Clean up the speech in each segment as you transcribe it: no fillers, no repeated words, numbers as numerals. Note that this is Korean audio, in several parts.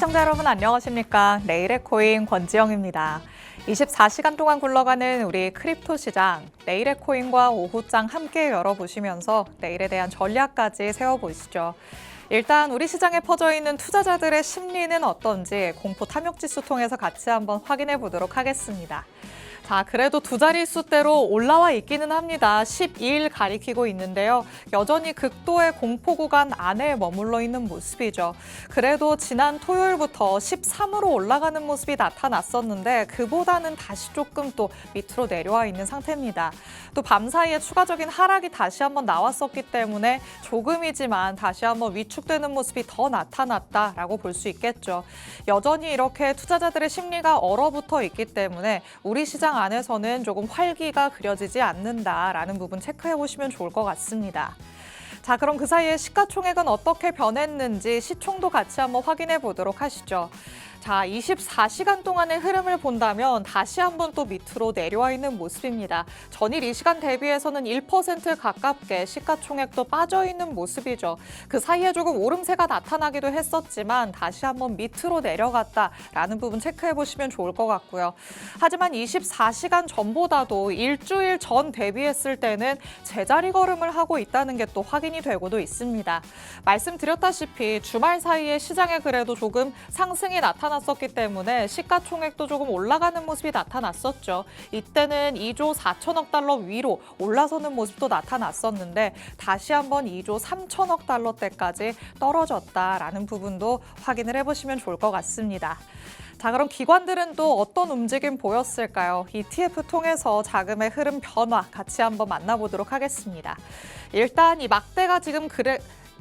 시청자 여러분 안녕하십니까? 내일의 코인 권지영입니다. 24시간 동안 굴러가는 우리 크립토 시장, 내일의 코인과 오후장 함께 열어보시면서 내일에 대한 전략까지 세워보시죠. 일단 우리 시장에 퍼져 있는 투자자들의 심리는 어떤지 공포 탐욕지수 통해서 같이 한번 확인해 보도록 하겠습니다. 자, 그래도 두 자릿수대로 올라와 있기는 합니다. 12일 가리키고 있는데요. 여전히 극도의 공포 구간 안에 머물러 있는 모습이죠. 그래도 지난 토요일부터 13으로 올라가는 모습이 나타났었는데 그보다는 다시 조금 또 밑으로 내려와 있는 상태입니다. 또 밤사이에 추가적인 하락이 다시 한번 나왔었기 때문에 조금이지만 다시 한번 위축되는 모습이 더 나타났다라고 볼 수 있겠죠. 여전히 이렇게 투자자들의 심리가 얼어붙어 있기 때문에 우리 시장 안에서는 조금 활기가 그려지지 않는다라는 부분 체크해 보시면 좋을 것 같습니다. 자, 그럼 그 사이에 시가총액은 어떻게 변했는지 시총도 같이 한번 확인해 보도록 하시죠. 자, 24시간 동안의 흐름을 본다면 다시 한번 또 밑으로 내려와 있는 모습입니다. 전일 이 시간 대비해서는 1% 가깝게 시가총액도 빠져 있는 모습이죠. 그 사이에 조금 오름세가 나타나기도 했었지만 다시 한번 밑으로 내려갔다라는 부분 체크해 보시면 좋을 것 같고요. 하지만 24시간 전보다도 일주일 전 대비했을 때는 제자리 걸음을 하고 있다는 게 또 확인이 되고도 있습니다. 말씀드렸다시피 주말 사이에 시장에 그래도 조금 상승이 나타났었기 때문에 시가총액도 조금 올라가는 모습이 나타났었죠. 이때는 2조 4천억 달러 위로 올라서는 모습도 나타났었는데 다시 한번 2조 3천억 달러대까지 떨어졌다라는 부분도 확인을 해보시면 좋을 것 같습니다. 자, 그럼 기관들은 또 어떤 움직임 보였을까요? ETF 통해서 자금의 흐름 변화 같이 한번 만나보도록 하겠습니다. 일단 이 막대가 지금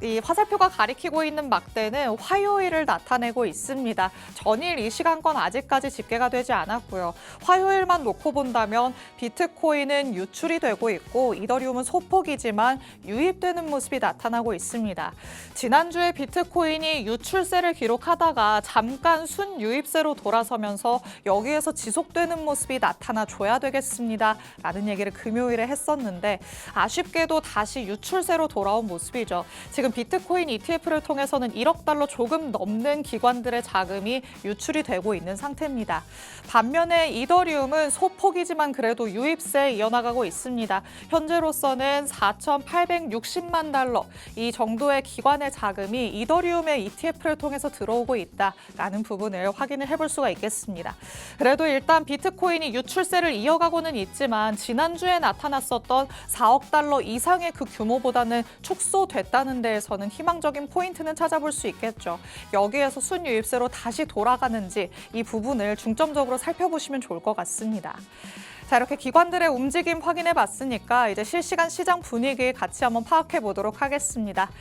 이 화살표가 가리키고 있는 막대는 화요일을 나타내고 있습니다. 전일 이 시간권 아직까지 집계가 되지 않았고요. 화요일만 놓고 본다면 비트코인은 유출이 되고 있고 이더리움은 소폭이지만 유입되는 모습이 나타나고 있습니다. 지난주에 비트코인이 유출세를 기록하다가 잠깐 순유입세로 돌아서면서 여기에서 지속되는 모습이 나타나줘야 되겠습니다. 라는 얘기를 금요일에 했었는데 아쉽게도 다시 유출세로 돌아온 모습이죠. 지금 비트코인 ETF를 통해서는 1억 달러 조금 넘는 기관들의 자금이 유출이 되고 있는 상태입니다. 반면에 이더리움은 소폭이지만 그래도 유입세에 이어나가고 있습니다. 현재로서는 4,860만 달러 이 정도의 기관의 자금이 이더리움의 ETF를 통해서 들어오고 있다라는 부분을 확인을 해볼 수가 있겠습니다. 그래도 일단 비트코인이 유출세를 이어가고는 있지만 지난주에 나타났었던 4억 달러 이상의 그 규모보다는 축소됐다는 데에서 저는 희망적인 포인트는 찾아볼 수 있겠죠. 여기에서 순유입세로 다시 돌아가는지 이 부분을 중점적으로 살펴보시면 좋을 것 같습니다. 자, 이렇게 기관들의 움직임 확인해 봤으니까 이제 실시간 시장 분위기 같이 한번 파악해 보도록 하겠습니다.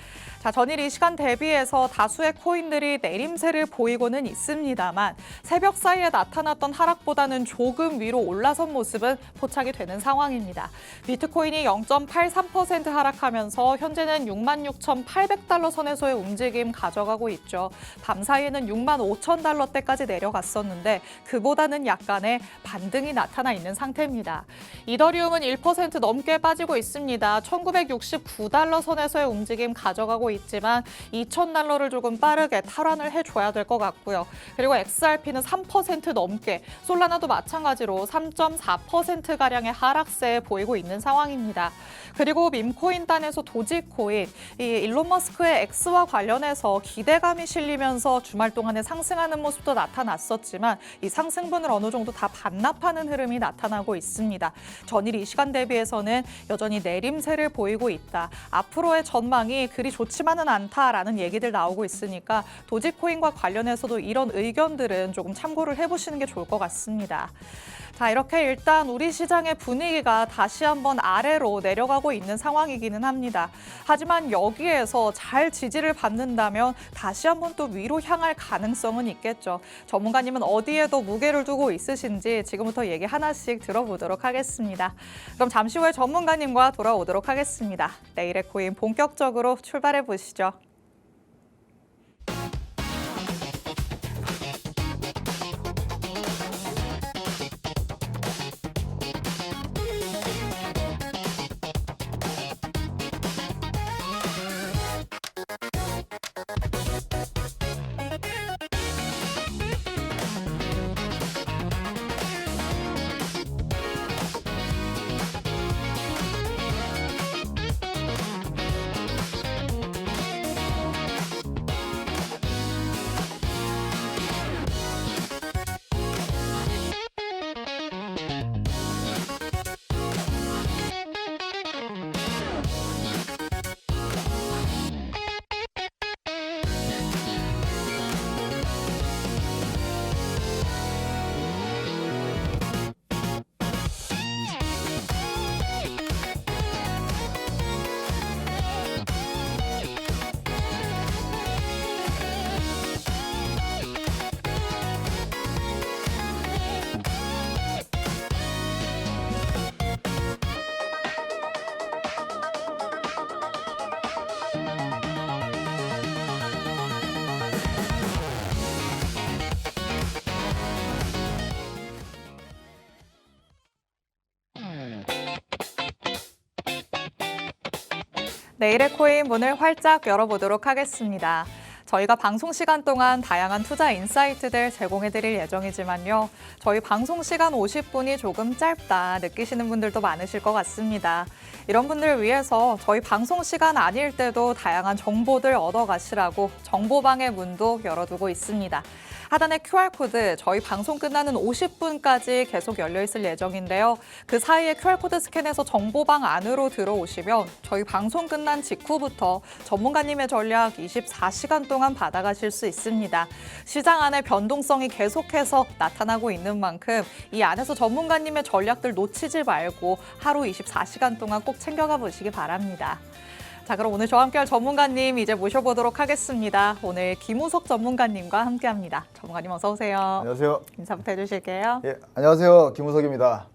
자, 전일 이 시간 대비해서 다수의 코인들이 내림세를 보이고는 있습니다만 새벽 사이에 나타났던 하락보다는 조금 위로 올라선 모습은 포착이 되는 상황입니다. 비트코인이 0.83% 하락하면서 현재는 66,800달러 선에서의 움직임 가져가고 있죠. 밤 사이에는 65,000달러대까지 내려갔었는데 그보다는 약간의 반등이 나타나 있는 상태입니다. 이더리움은 1% 넘게 빠지고 있습니다. 1969달러 선에서의 움직임 가져가고 있지만 2,000달러를 조금 빠르게 탈환을 해줘야 될 것 같고요. 그리고 XRP는 3% 넘게, 솔라나도 마찬가지로 3.4%가량의 하락세 보이고 있는 상황입니다. 그리고 밈코인단에서 도지코인, 이 일론 머스크의 X와 관련해서 기대감이 실리면서 주말 동안에 상승하는 모습도 나타났었지만 이 상승분을 어느 정도 다 반납하는 흐름이 나타나고 있습니다. 전일 이 시간 대비해서는 여전히 내림세를 보이고 있다. 앞으로의 전망이 그리 좋지만은 않다라는 얘기들 나오고 있으니까 도지코인과 관련해서도 이런 의견들은 조금 참고를 해보시는 게 좋을 것 같습니다. 자, 이렇게 일단 우리 시장의 분위기가 다시 한번 아래로 내려가고 있는 상황이기는 합니다. 하지만 여기에서 잘 지지를 받는다면 다시 한번 또 위로 향할 가능성은 있겠죠. 전문가님은 어디에 더 무게를 두고 있으신지 지금부터 얘기 하나씩 들어보도록 하겠습니다. 그럼 잠시 후에 전문가님과 돌아오도록 하겠습니다. 내일의 코인 본격적으로 출발해 보시죠. 내일의 코인 문을 활짝 열어보도록 하겠습니다. 저희가 방송 시간 동안 다양한 투자 인사이트들 제공해드릴 예정이지만요. 저희 방송 시간 50분이 조금 짧다 느끼시는 분들도 많으실 것 같습니다. 이런 분들을 위해서 저희 방송 시간 아닐 때도 다양한 정보들 얻어가시라고 정보방의 문도 열어두고 있습니다. 하단의 QR코드 저희 방송 끝나는 50분까지 계속 열려있을 예정인데요. 그 사이에 QR코드 스캔해서 정보방 안으로 들어오시면 저희 방송 끝난 직후부터 전문가님의 전략 24시간 동안 받아가실 수 있습니다. 시장 안에 변동성이 계속해서 나타나고 있는 만큼 이 안에서 전문가님의 전략들 놓치지 말고 하루 24시간 동안 꼭 챙겨가 보시기 바랍니다. 자, 그럼 오늘 저와 함께할 전문가님 이제 모셔보도록 하겠습니다. 오늘 김우석 전문가님과 함께합니다. 전문가님 어서 오세요. 안녕하세요. 인사부터 해주실게요. 예, 안녕하세요. 김우석입니다.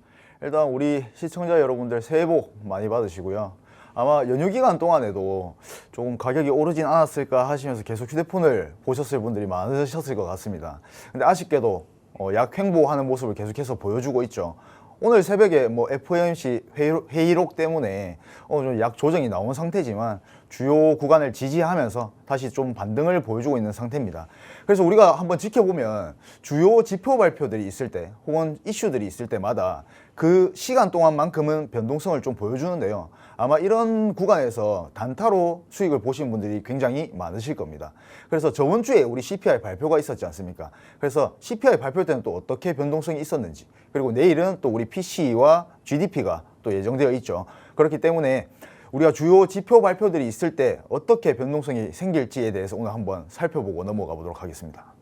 일단 우리 시청자 여러분들 새해 복 많이 받으시고요. 아마 연휴 기간 동안에도 조금 가격이 오르진 않았을까 하시면서 계속 휴대폰을 보셨을 분들이 많으셨을 것 같습니다. 근데 아쉽게도 약 횡보하는 모습을 계속해서 보여주고 있죠. 오늘 새벽에 FOMC 회의록 때문에 좀 약 조정이 나온 상태지만 주요 구간을 지지하면서 다시 좀 반등을 보여주고 있는 상태입니다. 그래서 우리가 한번 지켜보면 주요 지표 발표들이 있을 때 혹은 이슈들이 있을 때마다 그 시간 동안만큼은 변동성을 좀 보여주는데요. 아마 이런 구간에서 단타로 수익을 보신 분들이 굉장히 많으실 겁니다. 그래서 저번 주에 우리 CPI 발표가 있었지 않습니까? 그래서 CPI 발표 때는 또 어떻게 변동성이 있었는지, 그리고 내일은 또 우리 PCE와 GDP가 또 예정되어 있죠. 그렇기 때문에 우리가 주요 지표 발표들이 있을 때 어떻게 변동성이 생길지에 대해서 오늘 한번 살펴보고 넘어가 보도록 하겠습니다.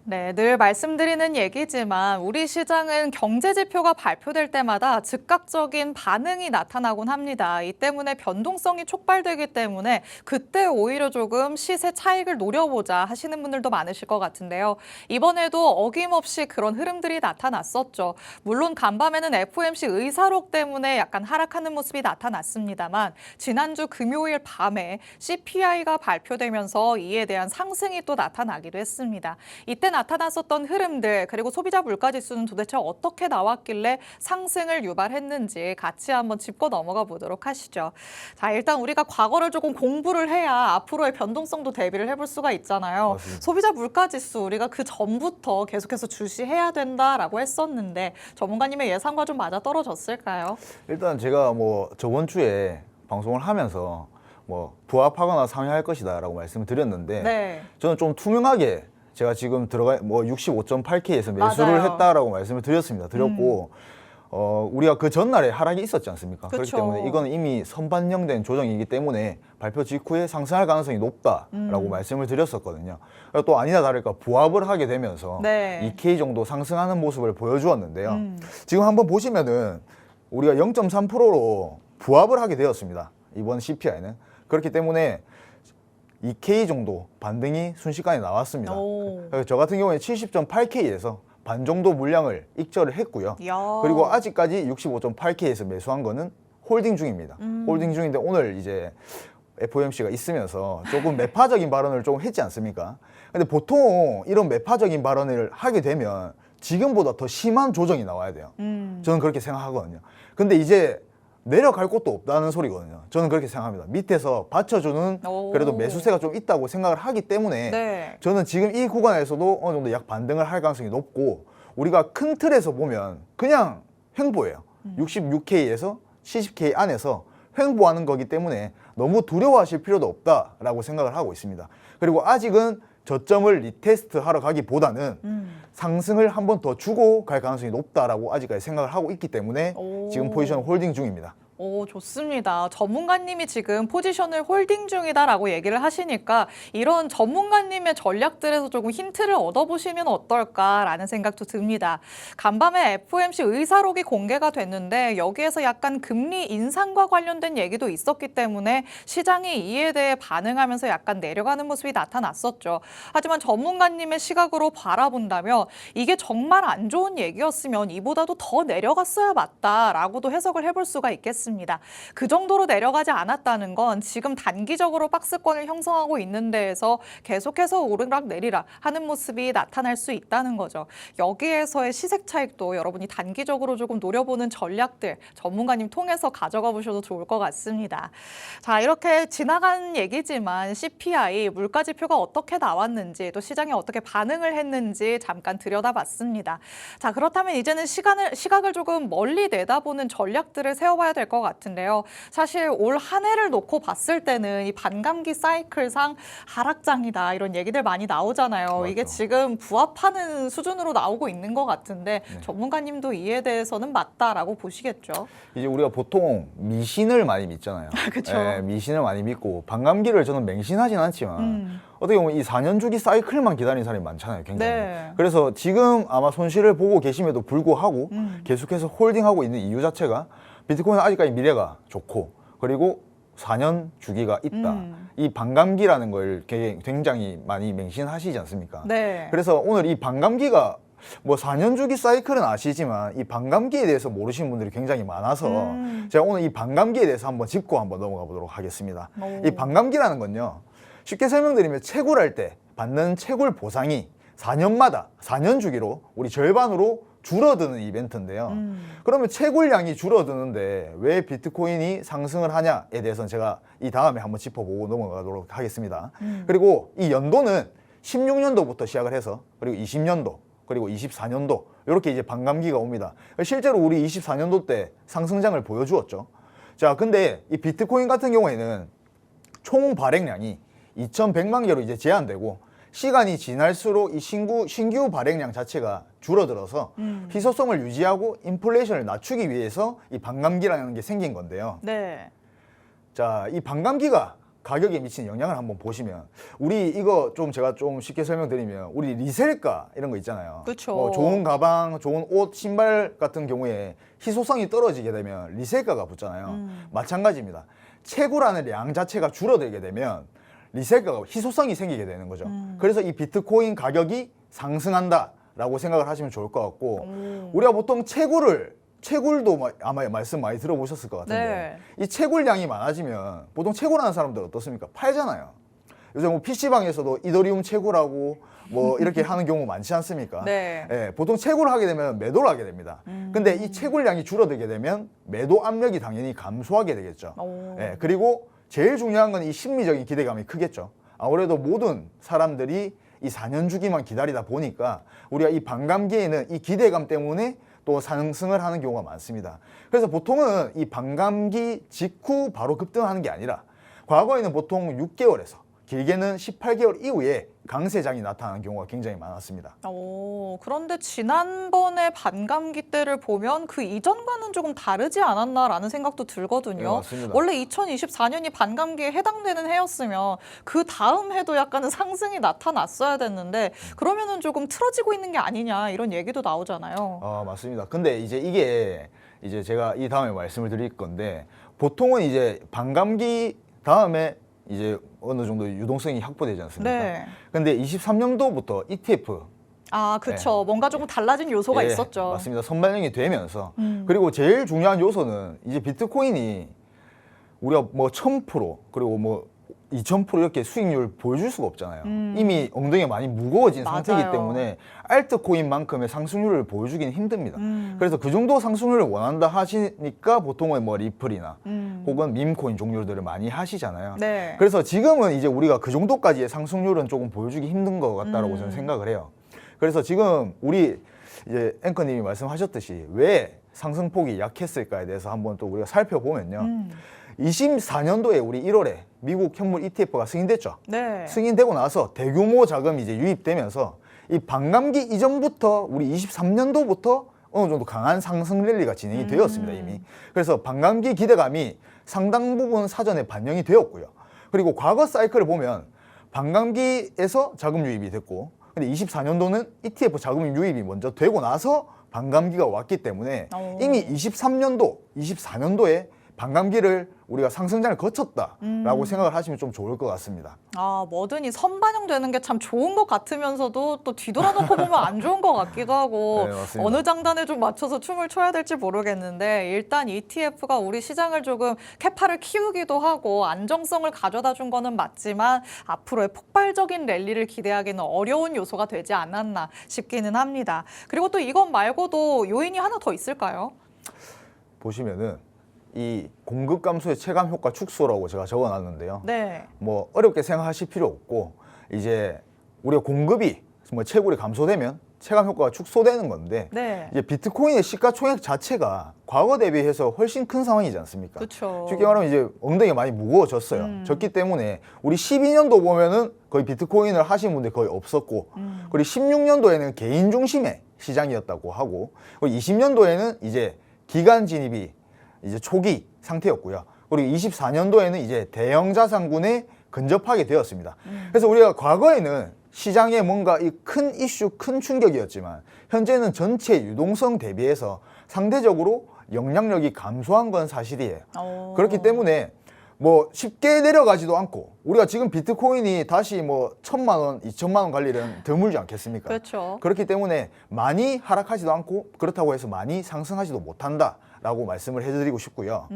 네, 늘 말씀드리는 얘기지만 우리 시장은 경제 지표가 발표될 때마다 즉각적인 반응이 나타나곤 합니다. 이 때문에 변동성이 촉발되기 때문에 그때 오히려 조금 시세 차익을 노려보자 하시는 분들도 많으실 것 같은데요. 이번에도 어김없이 그런 흐름들이 나타났었죠. 물론 간밤에는 FOMC 의사록 때문에 약간 하락하는 모습이 나타났습니다만 지난주 금요일 밤에 CPI가 발표되면서 이에 대한 상승이 또 나타나기도 했습니다. 이때 나타났었던 흐름들 그리고 소비자 물가지수는 도대체 어떻게 나왔길래 상승을 유발했는지 같이 한번 짚고 넘어가 보도록 하시죠. 자, 일단 우리가 과거를 조금 공부를 해야 앞으로의 변동성도 대비를 해볼 수가 있잖아요. 맞습니다. 소비자 물가지수 우리가 그 전부터 계속해서 주시해야 된다라고 했었는데 전문가님의 예상과 좀 맞아 떨어졌을까요? 일단 제가 저번 주에 방송을 하면서 부합하거나 상회할 것이다 라고 말씀을 드렸는데 네. 저는 좀 투명하게 제가 지금 65.8K에서 매수를 맞아요. 했다라고 말씀을 드렸고 우리가 그 전날에 하락이 있었지 않습니까? 그쵸. 그렇기 때문에 이거는 이미 선반영된 조정이기 때문에 발표 직후에 상승할 가능성이 높다라고 말씀을 드렸었거든요. 또 아니나 다를까 부합을 하게 되면서 네. 2K 정도 상승하는 모습을 보여주었는데요. 지금 한번 보시면은 우리가 0.3%로 부합을 하게 되었습니다. 이번 CPI는. 그렇기 때문에 2K 정도 반등이 순식간에 나왔습니다. 그래서 저 같은 경우에 70.8K에서 반 정도 물량을 익절을 했고요. 이야. 그리고 아직까지 65.8K에서 매수한 거는 홀딩 중입니다. 홀딩 중인데 오늘 이제 FOMC가 있으면서 조금 매파적인 발언을 좀 했지 않습니까? 근데 보통 이런 매파적인 발언을 하게 되면 지금보다 더 심한 조정이 나와야 돼요. 저는 그렇게 생각하거든요. 근데 이제 내려갈 곳도 없다는 소리거든요. 저는 그렇게 생각합니다. 밑에서 받쳐주는 그래도 매수세가 좀 있다고 생각을 하기 때문에 네. 저는 지금 이 구간에서도 어느 정도 약 반등을 할 가능성이 높고 우리가 큰 틀에서 보면 그냥 횡보예요. 66K에서 70K 안에서 횡보하는 거기 때문에 너무 두려워하실 필요도 없다라고 생각을 하고 있습니다. 그리고 아직은 저점을 리테스트 하러 가기보다는 상승을 한 번 더 주고 갈 가능성이 높다라고 아직까지 생각을 하고 있기 때문에 지금 포지션을 홀딩 중입니다. 오, 좋습니다. 전문가님이 지금 포지션을 홀딩 중이다라고 얘기를 하시니까 이런 전문가님의 전략들에서 조금 힌트를 얻어보시면 어떨까라는 생각도 듭니다. 간밤에 FOMC 의사록이 공개가 됐는데 여기에서 약간 금리 인상과 관련된 얘기도 있었기 때문에 시장이 이에 대해 반응하면서 약간 내려가는 모습이 나타났었죠. 하지만 전문가님의 시각으로 바라본다면 이게 정말 안 좋은 얘기였으면 이보다도 더 내려갔어야 맞다라고도 해석을 해볼 수가 있겠습니다. 했습니다. 그 정도로 내려가지 않았다는 건 지금 단기적으로 박스권을 형성하고 있는 데에서 계속해서 오르락 내리락 하는 모습이 나타날 수 있다는 거죠. 여기에서의 시색 차익도 여러분이 단기적으로 조금 노려보는 전략들 전문가님 통해서 가져가 보셔도 좋을 것 같습니다. 자, 이렇게 지나간 얘기지만 CPI 물가지표가 어떻게 나왔는지 또 시장이 어떻게 반응을 했는지 잠깐 들여다봤습니다. 자, 그렇다면 이제는 시각을 조금 멀리 내다보는 전략들을 세워봐야 될 것 같은데요. 사실 올 한 해를 놓고 봤을 때는 이 반감기 사이클상 하락장이다 이런 얘기들 많이 나오잖아요. 맞죠. 이게 지금 부합하는 수준으로 나오고 있는 것 같은데 전문가님도 이에 대해서는 맞다라고 보시겠죠? 이제 우리가 보통 미신을 많이 믿잖아요. 그쵸. 예, 미신을 많이 믿고 반감기를 저는 맹신하진 않지만 어떻게 보면 이 4년 주기 사이클만 기다리는 사람이 많잖아요, 굉장히. 네. 그래서 지금 아마 손실을 보고 계심에도 불구하고 계속해서 홀딩하고 있는 이유 자체가 비트코인은 아직까지 미래가 좋고 그리고 4년 주기가 있다. 이 반감기라는 걸 굉장히 많이 맹신하시지 않습니까? 네. 그래서 오늘 이 반감기가 뭐 4년 주기 사이클은 아시지만 이 반감기에 대해서 모르시는 분들이 굉장히 많아서 제가 오늘 이 반감기에 대해서 한번 짚고 한번 넘어가 보도록 하겠습니다. 이 반감기라는 건요. 쉽게 설명드리면 채굴할 때 받는 채굴 보상이 4년마다 4년 주기로 우리 절반으로 줄어드는 이벤트인데요. 그러면 채굴량이 줄어드는데 왜 비트코인이 상승을 하냐에 대해서는 제가 이 다음에 한번 짚어보고 넘어가도록 하겠습니다. 그리고 이 연도는 16년도부터 시작을 해서 그리고 20년도 그리고 24년도 이렇게 이제 반감기가 옵니다. 실제로 우리 24년도 때 상승장을 보여주었죠. 자, 근데 이 비트코인 같은 경우에는 총 발행량이 2,100만 개로 이제 제한되고 시간이 지날수록 이 신규 발행량 자체가 줄어들어서 희소성을 유지하고 인플레이션을 낮추기 위해서 이 반감기라는 게 생긴 건데요. 네. 자, 이 반감기가 가격에 미치는 영향을 한번 보시면 우리 이거 좀 제가 좀 쉽게 설명드리면 우리 리셀가 이런 거 있잖아요. 그쵸. 좋은 가방, 좋은 옷, 신발 같은 경우에 희소성이 떨어지게 되면 리셀가가 붙잖아요. 마찬가지입니다. 채굴하는 량 자체가 줄어들게 되면 리셀가가 희소성이 생기게 되는 거죠. 그래서 이 비트코인 가격이 상승한다라고 생각을 하시면 좋을 것 같고 우리가 보통 채굴도 아마 말씀 많이 들어보셨을 것 같은데 네. 이 채굴량이 많아지면 보통 채굴하는 사람들 어떻습니까? 팔잖아요. 요새 뭐 PC방에서도 이더리움 채굴하고 뭐 이렇게 하는 경우 많지 않습니까? 네. 예, 보통 채굴을 하게 되면 매도를 하게 됩니다. 근데 이 채굴량이 줄어들게 되면 매도 압력이 당연히 감소하게 되겠죠. 예, 그리고 제일 중요한 건 이 심리적인 기대감이 크겠죠. 아무래도 모든 사람들이 이 4년 주기만 기다리다 보니까 우리가 이 반감기에는 이 기대감 때문에 또 상승을 하는 경우가 많습니다. 그래서 보통은 이 반감기 직후 바로 급등하는 게 아니라 과거에는 보통 6개월에서 길게는 18개월 이후에 강세장이 나타나는 경우가 굉장히 많았습니다. 그런데 지난번에 반감기 때를 보면 그 이전과는 조금 다르지 않았나라는 생각도 들거든요. 네, 맞습니다. 원래 2024년이 반감기에 해당되는 해였으면 그 다음 해도 약간은 상승이 나타났어야 됐는데 그러면은 조금 틀어지고 있는 게 아니냐 이런 얘기도 나오잖아요. 맞습니다. 근데 이제 이게 이제 제가 이 다음에 말씀을 드릴 건데 보통은 이제 반감기 다음에 이제 어느 정도 유동성이 확보되지 않습니까? 네. 근데 23년도부터 ETF 그렇죠. 뭔가 조금 달라진 요소가 있었죠. 맞습니다. 선반영이 되면서 그리고 제일 중요한 요소는 이제 비트코인이 우리가 뭐 1000% 그리고 뭐 2000% 이렇게 수익률 보여줄 수가 없잖아요. 이미 엉덩이가 많이 무거워진 맞아요. 상태이기 때문에 알트코인만큼의 상승률을 보여주기는 힘듭니다. 그래서 그 정도 상승률을 원한다 하시니까 보통은 뭐 리플이나 혹은 밈코인 종류들을 많이 하시잖아요. 네. 그래서 지금은 이제 우리가 그 정도까지의 상승률은 조금 보여주기 힘든 것 같다라고 저는 생각을 해요. 그래서 지금 우리 이제 앵커님이 말씀하셨듯이 왜 상승폭이 약했을까에 대해서 한번 또 우리가 살펴보면요. 24년도에 우리 1월에 미국 현물 ETF가 승인됐죠. 네. 승인되고 나서 대규모 자금이 이제 유입되면서 이 반감기 이전부터 우리 23년도부터 어느 정도 강한 상승 랠리가 진행이 되었습니다, 이미. 그래서 반감기 기대감이 상당 부분 사전에 반영이 되었고요. 그리고 과거 사이클을 보면 반감기에서 자금 유입이 됐고 근데 24년도는 ETF 자금 유입이 먼저 되고 나서 반감기가 왔기 때문에 이미 23년도, 24년도에 반감기를 우리가 상승장을 거쳤다라고 생각을 하시면 좀 좋을 것 같습니다. 뭐든지 선반영되는 게 참 좋은 것 같으면서도 또 뒤돌아놓고 보면 안 좋은 것 같기도 하고 네, 맞습니다. 어느 장단에 좀 맞춰서 춤을 춰야 될지 모르겠는데 일단 ETF가 우리 시장을 조금 캐파를 키우기도 하고 안정성을 가져다 준 거는 맞지만 앞으로의 폭발적인 랠리를 기대하기는 어려운 요소가 되지 않았나 싶기는 합니다. 그리고 또 이것 말고도 요인이 하나 더 있을까요? 보시면은 이 공급 감소의 체감 효과 축소라고 제가 적어놨는데요. 네. 뭐 어렵게 생각하실 필요 없고 이제 우리가 공급이 뭐 채굴이 감소되면 체감 효과가 축소되는 건데 네. 이제 비트코인의 시가총액 자체가 과거 대비해서 훨씬 큰 상황이지 않습니까? 그렇죠. 쉽게 말하면 이제 엉덩이가 많이 무거워졌어요. 졌기 때문에 우리 12년도 보면은 거의 비트코인을 하신 분들이 거의 없었고 그리고 16년도에는 개인 중심의 시장이었다고 하고 그리고 20년도에는 이제 기관 진입이 이제 초기 상태였고요. 그리고 24년도에는 이제 대형 자산군에 근접하게 되었습니다. 그래서 우리가 과거에는 시장에 뭔가 이 큰 이슈, 큰 충격이었지만 현재는 전체 유동성 대비해서 상대적으로 영향력이 감소한 건 사실이에요. 그렇기 때문에 뭐 쉽게 내려가지도 않고 우리가 지금 비트코인이 다시 뭐 1,000만 원, 2,000만 원 갈 일은 드물지 않겠습니까? 그렇죠. 그렇기 때문에 많이 하락하지도 않고 그렇다고 해서 많이 상승하지도 못한다라고 말씀을 해드리고 싶고요.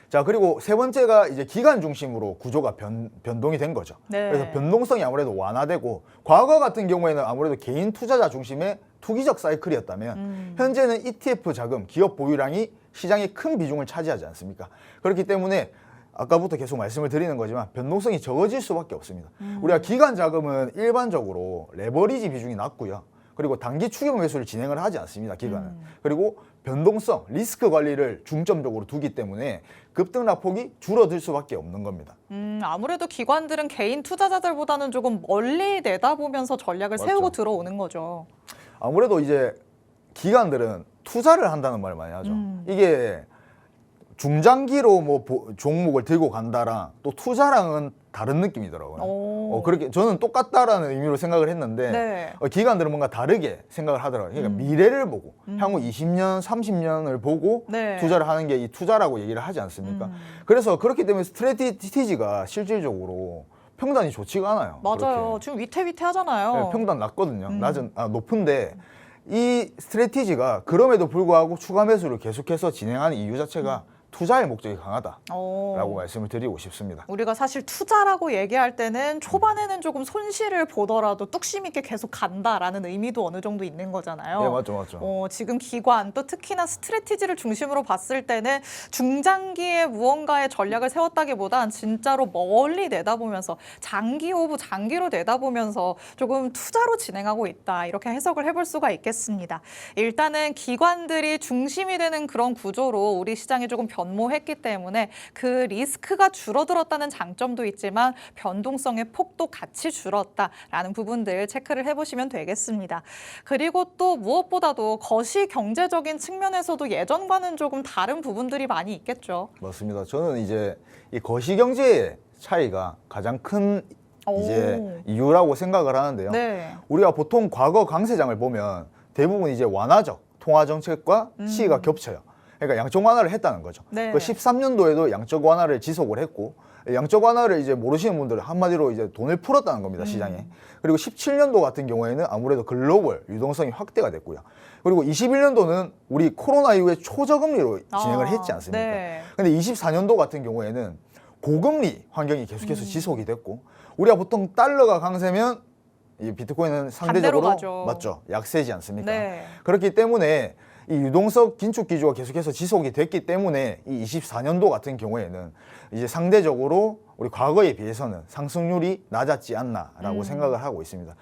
자, 그리고 세 번째가 이제 기간 중심으로 구조가 변동이 된 거죠. 네. 그래서 변동성이 아무래도 완화되고 과거 같은 경우에는 아무래도 개인 투자자 중심의 투기적 사이클이었다면 현재는 ETF 자금, 기업 보유량이 시장에 큰 비중을 차지하지 않습니까? 그렇기 때문에 아까부터 계속 말씀을 드리는 거지만 변동성이 적어질 수밖에 없습니다. 우리가 기관 자금은 일반적으로 레버리지 비중이 낮고요. 그리고 단기 추격 매수를 진행을 하지 않습니다, 기관은. 그리고 변동성, 리스크 관리를 중점적으로 두기 때문에 급등락폭이 줄어들 수밖에 없는 겁니다. 아무래도 기관들은 개인 투자자들보다는 조금 멀리 내다보면서 전략을 맞죠. 세우고 들어오는 거죠. 아무래도 이제 기관들은 투자를 한다는 말을 많이 하죠. 이게 중장기로 뭐 종목을 들고 간다랑 또 투자랑은 다른 느낌이더라고요. 그렇게 저는 똑같다라는 의미로 생각을 했는데 네. 기관들은 뭔가 다르게 생각을 하더라고요. 그러니까 미래를 보고 향후 20년, 30년을 보고 네. 투자를 하는 게 이 투자라고 얘기를 하지 않습니까? 그래서 그렇기 때문에 스트래티지가 실질적으로 평단이 좋지가 않아요. 맞아요. 그렇게. 지금 위태위태하잖아요. 네, 평단 낮거든요. 높은데 이 스트래티지가 그럼에도 불구하고 추가 매수를 계속해서 진행하는 이유 자체가 투자의 목적이 강하다라고 말씀을 드리고 싶습니다. 우리가 사실 투자라고 얘기할 때는 초반에는 조금 손실을 보더라도 뚝심 있게 계속 간다라는 의미도 어느 정도 있는 거잖아요. 네, 맞죠. 지금 기관 또 특히나 스트래티지를 중심으로 봤을 때는 중장기에 무언가의 전략을 세웠다기보단 진짜로 멀리 내다보면서 장기 오브 장기로 내다보면서 조금 투자로 진행하고 있다 이렇게 해석을 해볼 수가 있겠습니다. 일단은 기관들이 중심이 되는 그런 구조로 우리 시장이 조금 변모했기 때문에 그 리스크가 줄어들었다는 장점도 있지만 변동성의 폭도 같이 줄었다라는 부분들 체크를 해보시면 되겠습니다. 그리고 또 무엇보다도 거시 경제적인 측면에서도 예전과는 조금 다른 부분들이 많이 있겠죠. 맞습니다. 저는 이제 이 거시 경제의 차이가 가장 큰 이제 이유라고 생각을 하는데요. 네. 우리가 보통 과거 강세장을 보면 대부분 이제 완화적 통화 정책과 시기가 겹쳐요. 그러니까 양적 완화를 했다는 거죠. 네. 그 13년도에도 양적 완화를 지속을 했고 양적 완화를 이제 모르시는 분들은 한마디로 이제 돈을 풀었다는 겁니다, 시장에. 그리고 17년도 같은 경우에는 아무래도 글로벌 유동성이 확대가 됐고요. 그리고 21년도는 우리 코로나 이후에 초저금리로 진행을 했지 않습니까? 네. 근데 24년도 같은 경우에는 고금리 환경이 계속해서 지속이 됐고 우리가 보통 달러가 강세면 이 비트코인은 상대적으로 가죠. 맞죠, 약세지 않습니까? 네. 그렇기 때문에 이 유동성 긴축 기조가 계속해서 지속이 됐기 때문에 이 24년도 같은 경우에는 이제 상대적으로 우리 과거에 비해서는 상승률이 낮았지 않나라고 생각을 하고 있습니다.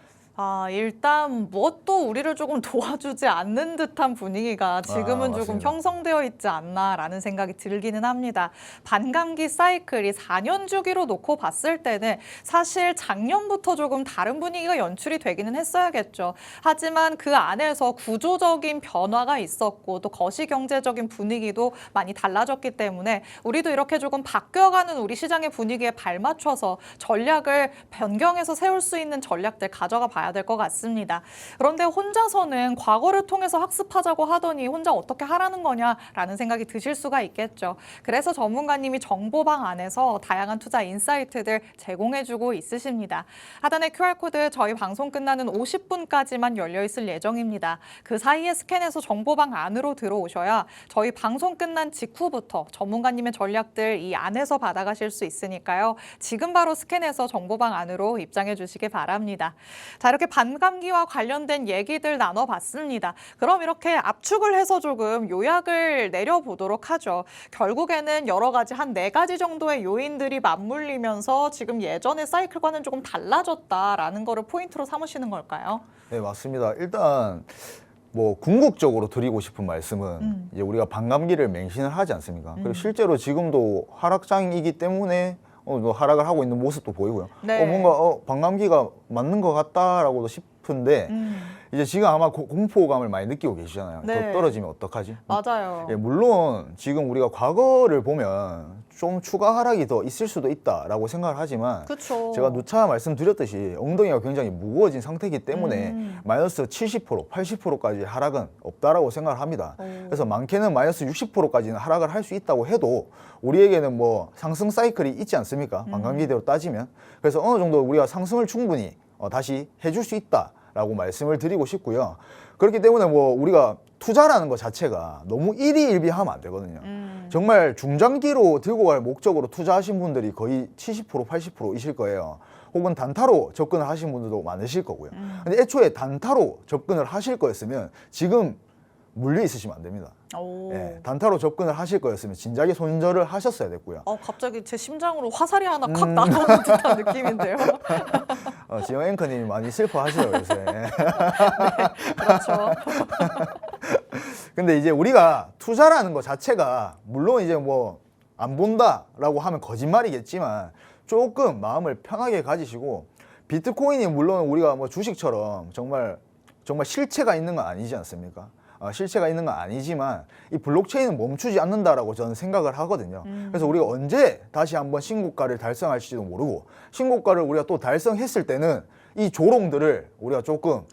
일단 무엇도 우리를 조금 도와주지 않는 듯한 분위기가 지금은 조금 맞습니다. 형성되어 있지 않나라는 생각이 들기는 합니다. 반감기 사이클이 4년 주기로 놓고 봤을 때는 사실 작년부터 조금 다른 분위기가 연출이 되기는 했어야겠죠. 하지만 그 안에서 구조적인 변화가 있었고 또 거시경제적인 분위기도 많이 달라졌기 때문에 우리도 이렇게 조금 바뀌어가는 우리 시장의 분위기에 발맞춰서 전략을 변경해서 세울 수 있는 전략들 가져가 봐야 봐야 될 것 같습니다. 그런데 혼자서는 과거를 통해서 학습하자고 하더니 혼자 어떻게 하라는 거냐라는 생각이 드실 수가 있겠죠. 그래서 전문가님이 정보방 안에서 다양한 투자 인사이트들 제공해주고 있으십니다. 하단의 QR코드 저희 방송 끝나는 50분까지만 열려 있을 예정입니다. 그 사이에 스캔해서 정보방 안으로 들어오셔야 저희 방송 끝난 직후부터 전문가님의 전략들 이 안에서 받아가실 수 있으니까요. 지금 바로 스캔해서 정보방 안으로 입장해 주시기 바랍니다. 자, 이렇게 반감기와 관련된 얘기들 나눠봤습니다. 그럼 이렇게 압축을 해서 조금 요약을 내려보도록 하죠. 결국에는 여러 가지 한 4가지 정도의 요인들이 맞물리면서 지금 예전의 사이클과는 조금 달라졌다라는 거를 포인트로 삼으시는 걸까요? 네, 맞습니다. 일단 뭐 궁극적으로 드리고 싶은 말씀은 이제 우리가 반감기를 맹신을 하지 않습니까? 그리고 실제로 지금도 하락장이기 때문에 하락을 하고 있는 모습도 보이고요. 네. 뭔가 반감기가 맞는 것 같다라고도 싶은데 이제 지금 아마 공포감을 많이 느끼고 계시잖아요. 네. 더 떨어지면 어떡하지? 맞아요. 예, 물론 지금 우리가 과거를 보면 좀 추가 하락이 더 있을 수도 있다라고 생각을 하지만 그렇죠. 제가 누차 말씀드렸듯이 엉덩이가 굉장히 무거워진 상태이기 때문에 마이너스 70%, 80%까지 하락은 없다라고 생각을 합니다. 그래서 많게는 마이너스 60%까지는 하락을 할 수 있다고 해도 우리에게는 뭐 상승 사이클이 있지 않습니까? 반감기대로 따지면. 그래서 어느 정도 우리가 상승을 충분히 다시 해줄 수 있다라고 말씀을 드리고 싶고요. 그렇기 때문에 뭐 우리가 투자라는 것 자체가 너무 일희일비하면 안 되거든요. 정말 중장기로 들고 갈 목적으로 투자하신 분들이 거의 70%, 80%이실 거예요. 혹은 단타로 접근을 하신 분들도 많으실 거고요. 근데 애초에 단타로 접근을 하실 거였으면 지금 물려 있으시면 안 됩니다. 예, 단타로 접근을 하실 거였으면 진작에 손절을 하셨어야 됐고요. 갑자기 제 심장으로 화살이 하나 콱 나오는 듯한 느낌인데요. 지영 앵커님이 많이 슬퍼하세요, 요새. 그렇죠. 근데 이제 우리가 투자라는 것 자체가 물론 이제 뭐 안 본다라고 하면 거짓말이겠지만 조금 마음을 편하게 가지시고 비트코인이 물론 우리가 뭐 주식처럼 정말 실체가 있는 건 아니지 않습니까? 실체가 있는 건 아니지만 이 블록체인은 멈추지 않는다라고 저는 생각을 하거든요. 그래서 우리가 언제 다시 한번 신고가를 달성할지도 모르고 신고가를 우리가 또 달성했을 때는 이 조롱들을 우리가 조금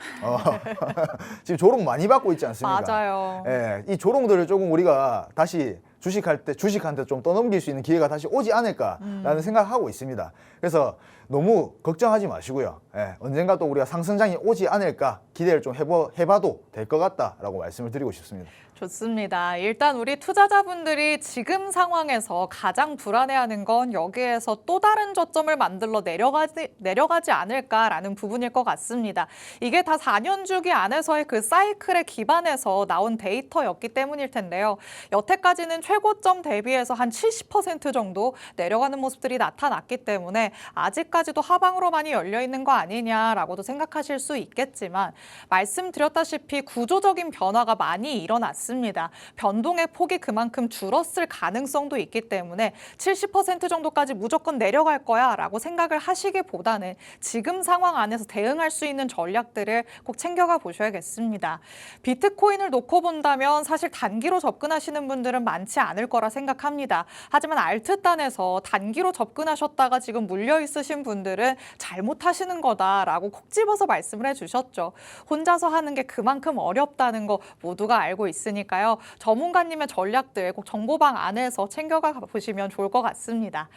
지금 조롱 많이 받고 있지 않습니까? 맞아요. 예, 이 조롱들을 조금 우리가 다시 주식한테 좀 떠넘길 수 있는 기회가 다시 오지 않을까라는 생각을 하고 있습니다. 그래서 너무 걱정하지 마시고요. 예, 언젠가 또 우리가 상승장이 오지 않을까 기대를 좀 해봐도 될 것 같다라고 말씀을 드리고 싶습니다. 좋습니다. 일단 우리 투자자분들이 지금 상황에서 가장 불안해하는 건 여기에서 또 다른 저점을 만들러 내려가지 않을까라는 부분일 것 같습니다. 이게 다 4년 주기 안에서의 그 사이클에 기반해서 나온 데이터였기 때문일 텐데요. 여태까지는 최고점 대비해서 한 70% 정도 내려가는 모습들이 나타났기 때문에 아직까지도 하방으로 많이 열려 있는 거 아니냐라고도 생각하실 수 있겠지만 말씀드렸다시피 구조적인 변화가 많이 일어났습니다. 변동의 폭이 그만큼 줄었을 가능성도 있기 때문에 70% 정도까지 무조건 내려갈 거야 라고 생각을 하시기보다는 지금 상황 안에서 대응할 수 있는 전략들을 꼭 챙겨가 보셔야겠습니다. 비트코인을 놓고 본다면 사실 단기로 접근하시는 분들은 많지 않을 거라 생각합니다. 하지만 알트단에서 단기로 접근하셨다가 지금 물려 있으신 분들은 잘못하시는 거다라고 콕 집어서 말씀을 해주셨죠. 혼자서 하는 게 그만큼 어렵다는 거 모두가 알고 있으니까요. 전문가님의 전략들 꼭 정보방 안에서 챙겨가 보시면 좋을 것 같습니다.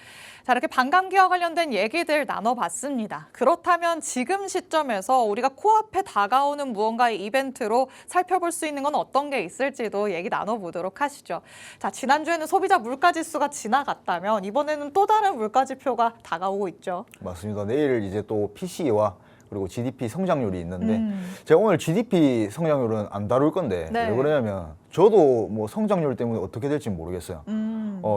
자, 이렇게 반감기와 관련된 얘기들 나눠봤습니다. 그렇다면 지금 시점에서 우리가 코앞에 다가오는 무언가의 이벤트로 살펴볼 수 있는 건 어떤 게 있을지도 얘기 나눠보도록 하시죠. 자, 지난주에는 소비자 물가지수가 지나갔다면 이번에는 또 다른 물가지표가 다가오고 있죠. 맞습니다. 내일 이제 또 PCE와 그리고 GDP 성장률이 있는데 제가 오늘 GDP 성장률은 안 다룰 건데 네. 왜 그러냐면 저도 뭐 성장률 때문에 어떻게 될지 모르겠어요.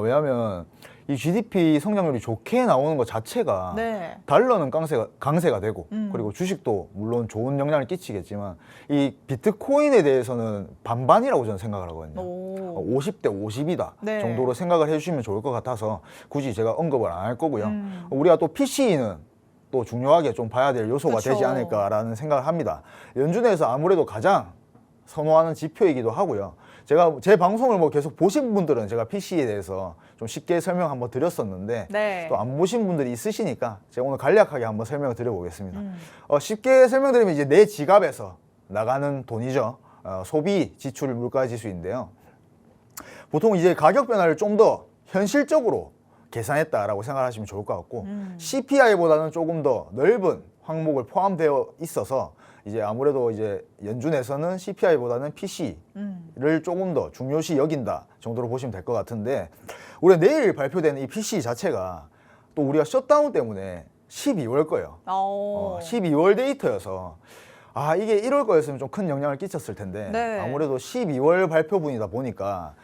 왜냐하면 이 GDP 성장률이 좋게 나오는 것 자체가 네. 달러는 강세가 되고 그리고 주식도 물론 좋은 영향을 끼치겠지만 이 비트코인에 대해서는 반반이라고 저는 생각을 하거든요. 50대 50이다 네. 정도로 생각을 해주시면 좋을 것 같아서 굳이 제가 언급을 안 할 거고요. 우리가 또 PCE는 또 중요하게 좀 봐야 될 요소가 그쵸. 되지 않을까라는 생각을 합니다. 연준에서 아무래도 가장 선호하는 지표이기도 하고요. 제가 제 방송을 뭐 계속 보신 분들은 제가 PC에 대해서 좀 쉽게 설명 한번 드렸었는데 네. 또 안 보신 분들이 있으시니까 제가 오늘 간략하게 한번 설명을 드려보겠습니다. 쉽게 설명드리면 이제 내 지갑에서 나가는 돈이죠. 소비 지출 물가 지수인데요. 보통 이제 가격 변화를 좀 더 현실적으로 계산했다라고 생각하시면 좋을 것 같고 CPI보다는 조금 더 넓은 항목을 포함되어 있어서 이제 아무래도 이제 연준에서는 CPI보다는 PC를 조금 더 중요시 여긴다 정도로 보시면 될 것 같은데 우리가 내일 발표되는 이 PC 자체가 또 우리가 셧다운 때문에 12월 거예요. 12월 데이터여서 이게 1월 거였으면 좀 큰 영향을 끼쳤을 텐데 네. 아무래도 12월 발표분이다 보니까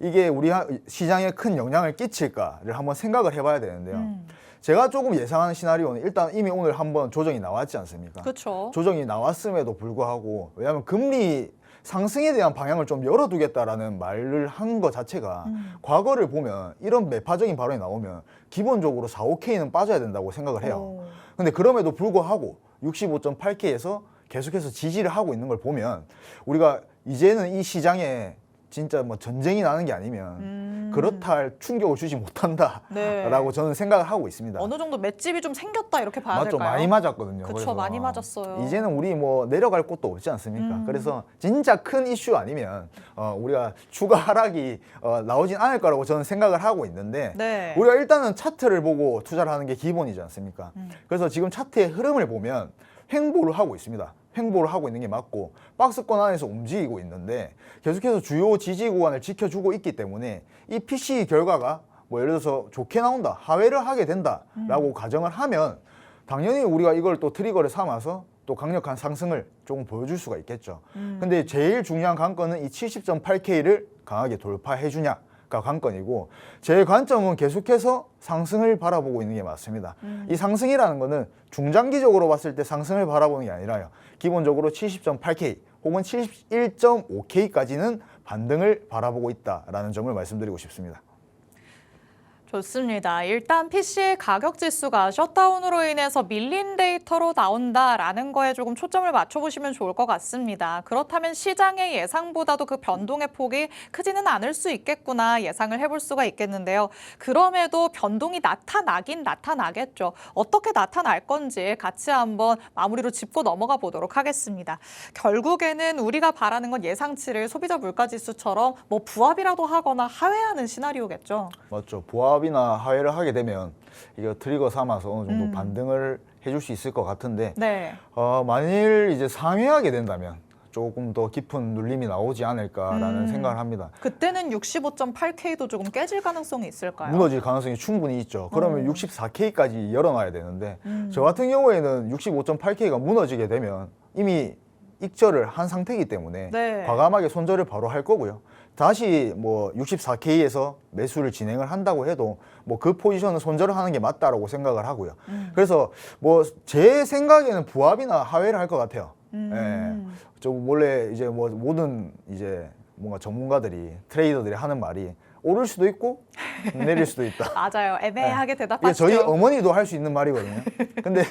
이게 우리 시장에 큰 영향을 끼칠까를 한번 생각을 해봐야 되는데요. 제가 조금 예상하는 시나리오는 일단 이미 오늘 한번 조정이 나왔지 않습니까? 그렇죠. 조정이 나왔음에도 불구하고 왜냐하면 금리 상승에 대한 방향을 좀 열어두겠다라는 말을 한 것 자체가 과거를 보면 이런 매파적인 발언이 나오면 기본적으로 4, 5K는 빠져야 된다고 생각을 해요. 근데 그럼에도 불구하고 65.8K에서 계속해서 지지를 하고 있는 걸 보면 우리가 이제는 이 시장에 진짜 뭐 전쟁이 나는 게 아니면 그렇다 할 충격을 주지 못한다라고 네. 저는 생각을 하고 있습니다. 어느 정도 맷집이 좀 생겼다 이렇게 봐야 맞죠? 될까요? 많이 맞았거든요. 그쵸, 그래서 많이 맞았어요. 이제는 우리 뭐 내려갈 곳도 없지 않습니까? 그래서 진짜 큰 이슈 아니면 우리가 추가 하락이 나오진 않을 거라고 저는 생각을 하고 있는데 네. 우리가 일단은 차트를 보고 투자를 하는 게 기본이지 않습니까? 그래서 지금 차트의 흐름을 보면 횡보를 하고 있습니다. 횡보를 하고 있는 게 맞고 박스권 안에서 움직이고 있는데 계속해서 주요 지지 구간을 지켜주고 있기 때문에 이 PC 결과가 뭐 예를 들어서 좋게 나온다, 하회를 하게 된다라고 가정을 하면 당연히 우리가 이걸 또 트리거를 삼아서 또 강력한 상승을 조금 보여줄 수가 있겠죠. 근데 제일 중요한 관건은 이 70.8K를 강하게 돌파해 주냐가 관건이고 제 관점은 계속해서 상승을 바라보고 있는 게 맞습니다. 이 상승이라는 거는 중장기적으로 봤을 때 상승을 바라보는 게 아니라요. 기본적으로 70.8K 혹은 71.5K까지는 반등을 바라보고 있다라는 점을 말씀드리고 싶습니다. 좋습니다. 일단 PC의 가격 지수가 셧다운으로 인해서 밀린 데이터로 나온다라는 거에 조금 초점을 맞춰보시면 좋을 것 같습니다. 그렇다면 시장의 예상보다도 그 변동의 폭이 크지는 않을 수 있겠구나 예상을 해볼 수가 있겠는데요. 그럼에도 변동이 나타나긴 나타나겠죠. 어떻게 나타날 건지 같이 한번 마무리로 짚고 넘어가 보도록 하겠습니다. 결국에는 우리가 바라는 건 예상치를 소비자 물가지수처럼 뭐 부합이라도 하거나 하회하는 시나리오겠죠. 맞죠. 부합이나 하회를 하게 되면 이거 트리거 삼아서 어느 정도 반등을 해줄 수 있을 것 같은데 네. 만일 이제 상회하게 된다면 조금 더 깊은 눌림이 나오지 않을까라는 생각을 합니다. 그때는 65.8K도 조금 깨질 가능성이 있을까요? 무너질 가능성이 충분히 있죠. 그러면 64K까지 열어놔야 되는데 저 같은 경우에는 65.8K가 무너지게 되면 이미 익절을 한 상태이기 때문에 네. 과감하게 손절을 바로 할 거고요. 다시 뭐 64K에서 매수를 진행을 한다고 해도 뭐 그 포지션은 손절을 하는 게 맞다라고 생각을 하고요. 그래서 뭐 제 생각에는 부합이나 하회를 할 것 같아요. 예. 좀 원래 이제 뭐 모든 이제 뭔가 전문가들이 트레이더들이 하는 말이 오를 수도 있고 내릴 수도 있다. 맞아요. 애매하게 이게 대답하시죠. 저희 어머니도 할 수 있는 말이거든요. 근데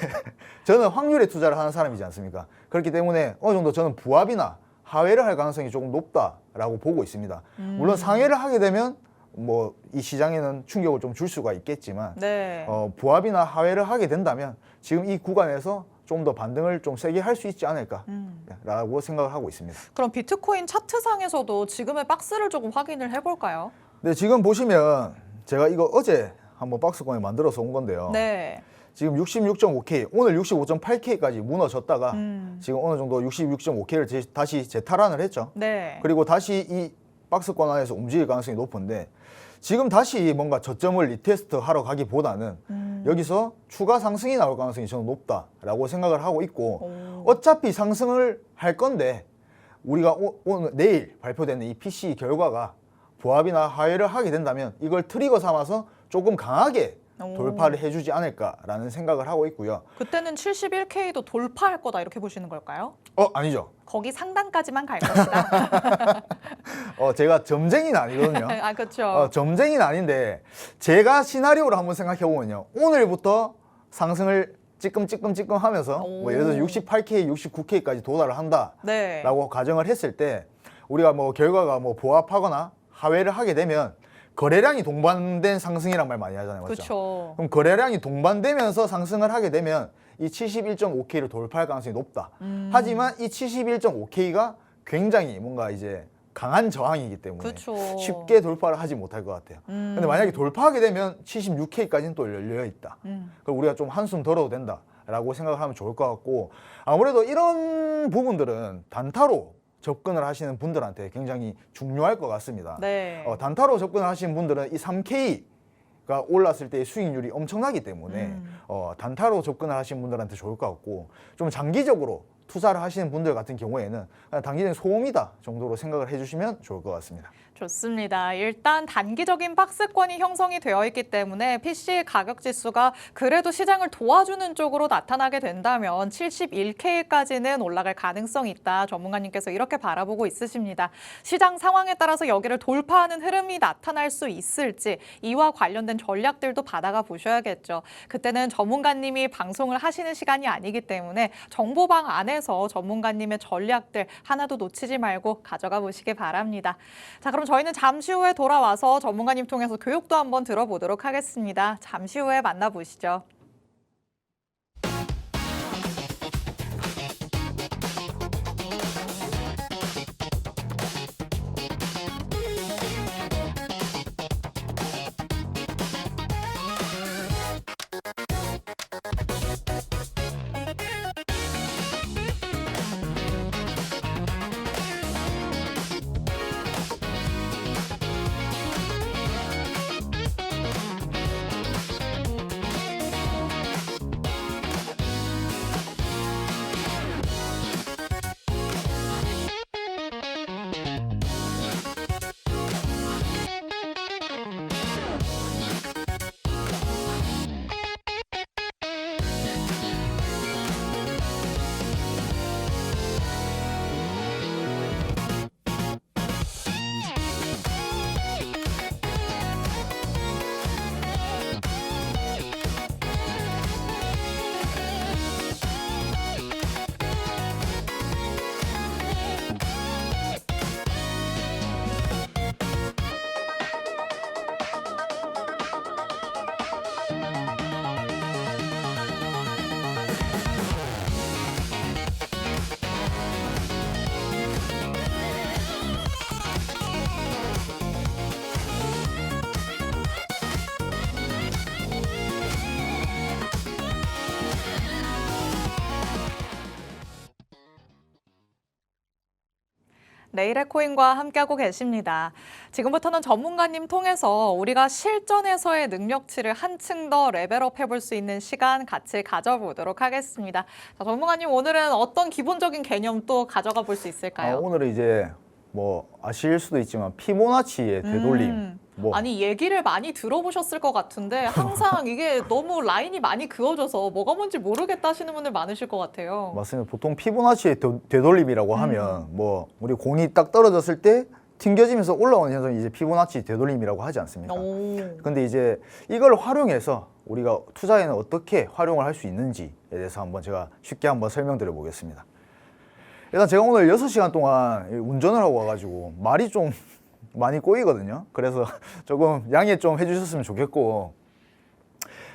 저는 확률에 투자를 하는 사람이지 않습니까? 그렇기 때문에 어느 정도 저는 부합이나 하회를 할 가능성이 조금 높다라고 보고 있습니다. 물론 상회를 하게 되면 뭐 이 시장에는 충격을 좀 줄 수가 있겠지만 네. 부합이나 하회를 하게 된다면 지금 이 구간에서 좀 더 반등을 좀 세게 할 수 있지 않을까라고 생각을 하고 있습니다. 그럼 비트코인 차트상에서도 지금의 박스를 조금 확인을 해볼까요? 네, 지금 보시면 제가 이거 어제 한번 박스권을 만들어서 온 건데요. 네. 지금 66.5K, 오늘 65.8K까지 무너졌다가 지금 어느 정도 66.5K를 다시 재탈환을 했죠. 네. 그리고 다시 이 박스권 안에서 움직일 가능성이 높은데 지금 다시 뭔가 저점을 리테스트 하러 가기보다는 여기서 추가 상승이 나올 가능성이 저는 높다라고 생각을 하고 있고 어차피 상승을 할 건데 우리가 오늘 내일 발표되는 이 PC 결과가 부합이나 하회를 하게 된다면 이걸 트리거 삼아서 조금 강하게 돌파를 해주지 않을까라는 생각을 하고 있고요. 그때는 71K도 돌파할 거다 이렇게 보시는 걸까요? 아니죠. 거기 상단까지만 갈 것이다. 제가 점쟁이는 아니거든요. 아, 그렇죠. 점쟁이는 아닌데 제가 시나리오를 한번 생각해 보면요. 오늘부터 상승을 찌끔찌끔 하면서 뭐 예를 들어서 68K, 69K까지 도달을 한다라고 네. 가정을 했을 때 우리가 뭐 결과가 뭐 부합하거나 하회를 하게 되면 거래량이 동반된 상승이란 말 많이 하잖아요. 맞죠? 그렇죠. 그럼 거래량이 동반되면서 상승을 하게 되면 이 71.5K를 돌파할 가능성이 높다. 하지만 이 71.5K가 굉장히 뭔가 이제 강한 저항이기 때문에 그쵸. 쉽게 돌파를 하지 못할 것 같아요. 근데 만약에 돌파하게 되면 76K까지는 또 열려 있다. 그럼 우리가 좀 한숨 덜어도 된다라고 생각을 하면 좋을 것 같고, 아무래도 이런 부분들은 단타로 접근을 하시는 분들한테 굉장히 중요할 것 같습니다. 네. 단타로 접근을 하시는 분들은 이 3K가 올랐을 때의 수익률이 엄청나기 때문에 단타로 접근을 하시는 분들한테 좋을 것 같고, 좀 장기적으로 투자를 하시는 분들 같은 경우에는 그냥 단기적인 소음이다 정도로 생각을 해주시면 좋을 것 같습니다. 좋습니다. 일단 단기적인 박스권이 형성이 되어 있기 때문에 PC 가격 지수가 그래도 시장을 도와주는 쪽으로 나타나게 된다면 71K까지는 올라갈 가능성이 있다. 전문가님께서 이렇게 바라보고 있으십니다. 시장 상황에 따라서 여기를 돌파하는 흐름이 나타날 수 있을지 이와 관련된 전략들도 받아가 보셔야겠죠. 그때는 전문가님이 방송을 하시는 시간이 아니기 때문에 정보방 안에서 전문가님의 전략들 하나도 놓치지 말고 가져가 보시기 바랍니다. 자, 그럼 저희는 잠시 후에 돌아와서 전문가님 통해서 교육도 한번 들어보도록 하겠습니다. 잠시 후에 만나보시죠. 네일의 코인과 함께하고 계십니다. 지금부터는 전문가님 통해서 우리가 실전에서의 능력치를 한층 더 레벨업 해볼 수 있는 시간 같이 가져보도록 하겠습니다. 자, 전문가님 오늘은 어떤 기본적인 개념 또 가져가 볼 수 있을까요? 오늘은 이제 뭐 아실 수도 있지만 피보나치의 되돌림. 뭐 아니 얘기를 많이 들어보셨을 것 같은데 항상 이게 너무 라인이 많이 그어져서 뭐가 뭔지 모르겠다 하시는 분들 많으실 것 같아요. 맞습니다. 보통 피보나치의 되돌림이라고 하면 뭐 우리 공이 딱 떨어졌을 때 튕겨지면서 올라오는 현상이 이제 피보나치 되돌림이라고 하지 않습니까? 근데 이제 이걸 활용해서 우리가 투자에는 어떻게 활용을 할 수 있는지에 대해서 한번 제가 쉽게 한번 설명드려 보겠습니다. 일단 제가 오늘 6시간 동안 운전을 하고 와가지고 말이 좀 많이 꼬이거든요. 그래서 조금 양해 좀 해주셨으면 좋겠고,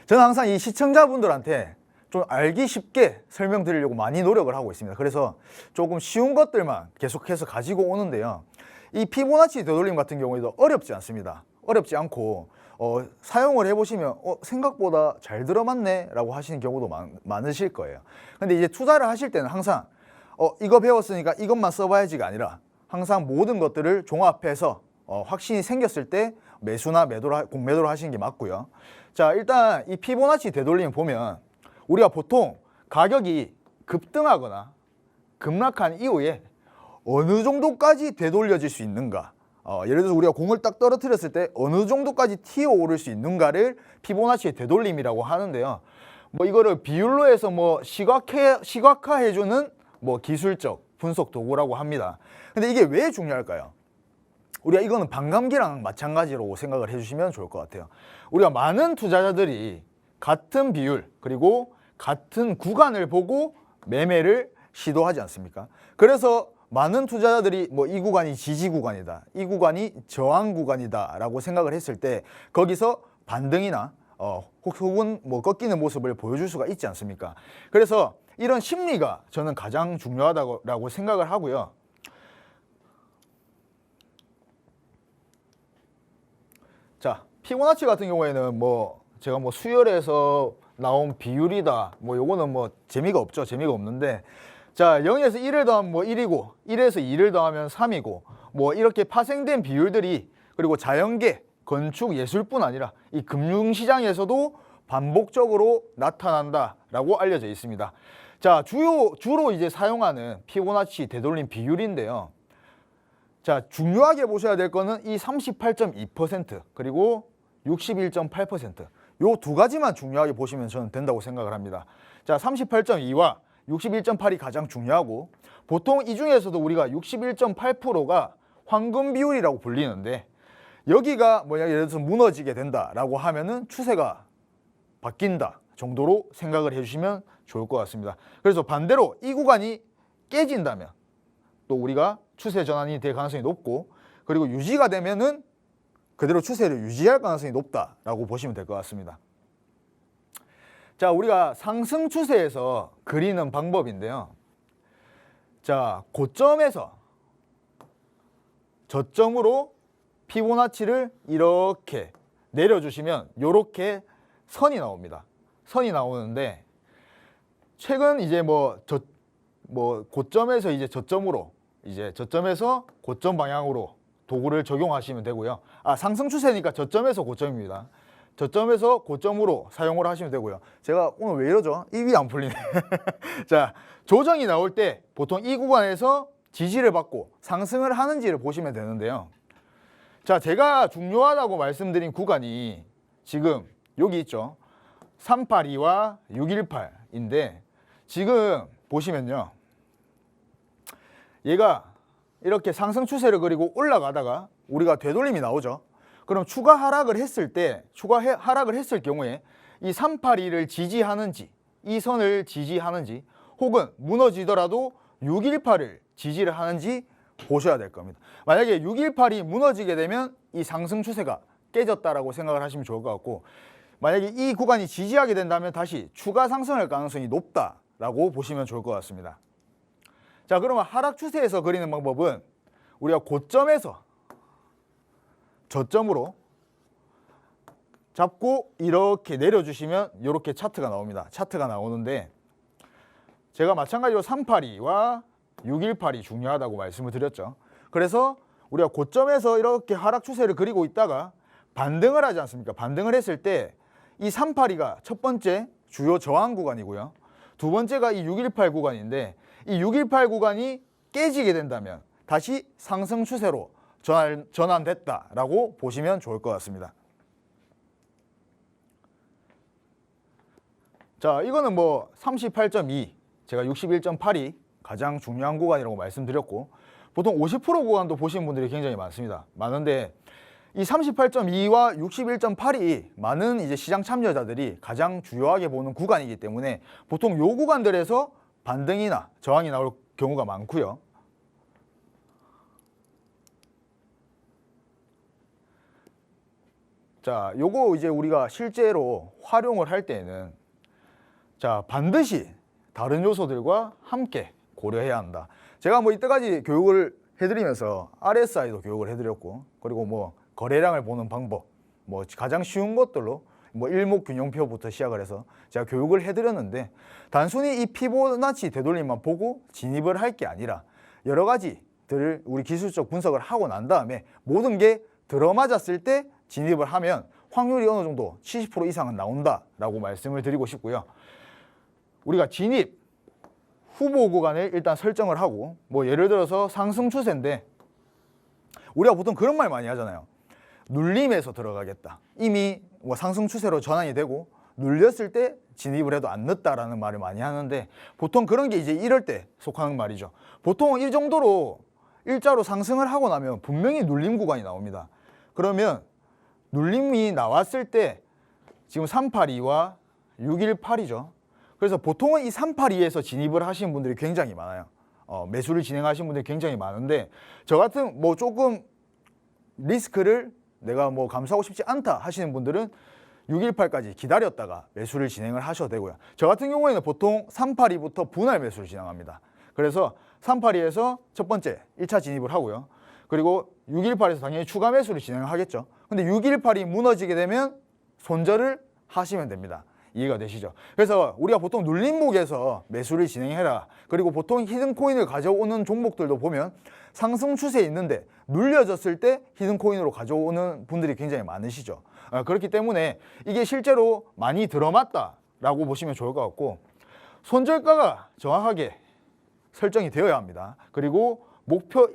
저는 항상 이 시청자분들한테 좀 알기 쉽게 설명드리려고 많이 노력을 하고 있습니다. 그래서 조금 쉬운 것들만 계속해서 가지고 오는데요. 이 피보나치 되돌림 같은 경우에도 어렵지 않습니다. 어렵지 않고 사용을 해보시면 생각보다 잘 들어맞네 라고 하시는 경우도 많으실 거예요. 근데 이제 투자를 하실 때는 항상 이거 배웠으니까 이것만 써봐야지가 아니라 항상 모든 것들을 종합해서 확신이 생겼을 때 매수나 공매도를 하시는 게 맞고요. 자, 일단 이 피보나치 되돌림 보면 우리가 보통 가격이 급등하거나 급락한 이후에 어느 정도까지 되돌려질 수 있는가, 예를 들어서 우리가 공을 딱 떨어뜨렸을 때 어느 정도까지 튀어오를 수 있는가를 피보나치의 되돌림이라고 하는데요. 뭐 이거를 비율로 해서 뭐 시각화해주는 뭐 기술적 분석 도구라고 합니다. 근데 이게 왜 중요할까요? 우리가 이거는 반감기랑 마찬가지로 생각을 해주시면 좋을 것 같아요. 우리가 많은 투자자들이 같은 비율 그리고 같은 구간을 보고 매매를 시도하지 않습니까? 그래서 많은 투자자들이 뭐 이 구간이 지지 구간이다, 이 구간이 저항 구간이다 라고 생각을 했을 때 거기서 반등이나 혹은 뭐 꺾이는 모습을 보여줄 수가 있지 않습니까? 그래서 이런 심리가 저는 가장 중요하다고 생각을 하고요. 자, 피보나치 같은 경우에는 뭐 제가 뭐 수열에서 나온 비율이다, 뭐 요거는 뭐 재미가 없죠. 재미가 없는데, 자, 0에서 1을 더하면 뭐 1이고 1에서 2를 더하면 3이고 뭐 이렇게 파생된 비율들이, 그리고 자연계, 건축, 예술뿐 아니라 이 금융시장에서도 반복적으로 나타난다라고 알려져 있습니다. 자, 주로 이제 사용하는 피보나치 되돌림 비율인데요. 자, 중요하게 보셔야 될 거는 이 38.2% 그리고 61.8%. 요 두 가지만 중요하게 보시면 저는 된다고 생각을 합니다. 자, 38.2와 61.8이 가장 중요하고, 보통 이 중에서도 우리가 61.8%가 황금 비율이라고 불리는데, 여기가 뭐냐, 예를 들어서 무너지게 된다라고 하면은 추세가 바뀐다 정도로 생각을 해주시면 좋을 것 같습니다. 그래서 반대로 이 구간이 깨진다면 또 우리가 추세 전환이 될 가능성이 높고, 그리고 유지가 되면은 그대로 추세를 유지할 가능성이 높다라고 보시면 될 것 같습니다. 자, 우리가 상승 추세에서 그리는 방법인데요. 자, 고점에서 저점으로 피보나치를 이렇게 내려주시면 이렇게 선이 나옵니다. 선이 나오는데, 최근 이제 뭐 고점에서 이제 저점으로, 이제 저점에서 고점 방향으로 도구를 적용하시면 되고요. 상승 추세니까 저점에서 고점입니다. 저점에서 고점으로 사용을 하시면 되고요. 제가 오늘 왜 이러죠? 입이 안 풀리네. 자, 조정이 나올 때 보통 이 구간에서 지지를 받고 상승을 하는지를 보시면 되는데요. 자, 제가 중요하다고 말씀드린 구간이 지금 여기 있죠. 382와 618인데, 지금 보시면요, 얘가 이렇게 상승 추세를 그리고 올라가다가 우리가 되돌림이 나오죠. 그럼 추가 하락을 했을 경우에 이 382를 지지하는지, 이 선을 지지하는지, 혹은 무너지더라도 618을 지지를 하는지 보셔야 될 겁니다. 만약에 618이 무너지게 되면 이 상승 추세가 깨졌다라고 생각을 하시면 좋을 것 같고, 만약에 이 구간이 지지하게 된다면 다시 추가 상승할 가능성이 높다라고 보시면 좋을 것 같습니다. 자, 그러면 하락 추세에서 그리는 방법은 우리가 고점에서 저점으로 잡고 이렇게 내려주시면 이렇게 차트가 나옵니다. 차트가 나오는데, 제가 마찬가지로 382와 618이 중요하다고 말씀을 드렸죠. 그래서 우리가 고점에서 이렇게 하락 추세를 그리고 있다가 반등을 하지 않습니까? 반등을 했을 때 이 382가 첫 번째 주요 저항 구간이고요. 두 번째가 이 618 구간인데, 이 618 구간이 깨지게 된다면 다시 상승 추세로 전환됐다라고 보시면 좋을 것 같습니다. 자, 이거는 뭐 38.2, 제가 61.8이 가장 중요한 구간이라고 말씀드렸고, 보통 50% 구간도 보시는 분들이 굉장히 많은데, 이 38.2와 61.8이 많은 이제 시장 참여자들이 가장 주요하게 보는 구간이기 때문에 보통 요 구간들에서 반등이나 저항이 나올 경우가 많고요. 자, 요거 이제 우리가 실제로 활용을 할 때에는, 자, 반드시 다른 요소들과 함께 고려해야 한다. 제가 뭐 이때까지 교육을 해드리면서 RSI도 교육을 해드렸고, 그리고 뭐 거래량을 보는 방법, 뭐 가장 쉬운 것들로 뭐 일목균형표부터 시작을 해서 제가 교육을 해드렸는데, 단순히 이 피보나치 되돌림만 보고 진입을 할 게 아니라 여러 가지들을 우리 기술적 분석을 하고 난 다음에 모든 게 들어맞았을 때 진입을 하면 확률이 어느 정도 70% 이상은 나온다라고 말씀을 드리고 싶고요. 우리가 진입 후보 구간을 일단 설정을 하고, 뭐 예를 들어서 상승 추세인데 우리가 보통 그런 말 많이 하잖아요. 눌림에서 들어가겠다. 이미 뭐 상승 추세로 전환이 되고 눌렸을 때 진입을 해도 안 늦다라는 말을 많이 하는데, 보통 그런 게 이제 이럴 때 속하는 말이죠. 보통 이 정도로 일자로 상승을 하고 나면 분명히 눌림 구간이 나옵니다. 그러면 눌림이 나왔을 때 지금 382와 618이죠. 그래서 보통은 이 382에서 진입을 하시는 분들이 굉장히 많아요. 매수를 진행하신 분들이 굉장히 많은데 저 같은 뭐 조금 리스크를 내가 뭐 감수하고 싶지 않다 하시는 분들은 618까지 기다렸다가 매수를 진행을 하셔도 되고요. 저 같은 경우에는 보통 382부터 분할 매수를 진행합니다. 그래서 382에서 첫 번째 1차 진입을 하고요. 그리고 618에서 당연히 추가 매수를 진행을 하겠죠. 근데 618이 무너지게 되면 손절을 하시면 됩니다. 이해가 되시죠? 그래서 우리가 보통 눌림목에서 매수를 진행해라. 그리고 보통 히든코인을 가져오는 종목들도 보면 상승 추세에 있는데 눌려졌을 때 히든코인으로 가져오는 분들이 굉장히 많으시죠. 그렇기 때문에 이게 실제로 많이 들어맞다라고 보시면 좋을 것 같고 손절가가 정확하게 설정이 되어야 합니다. 그리고 목표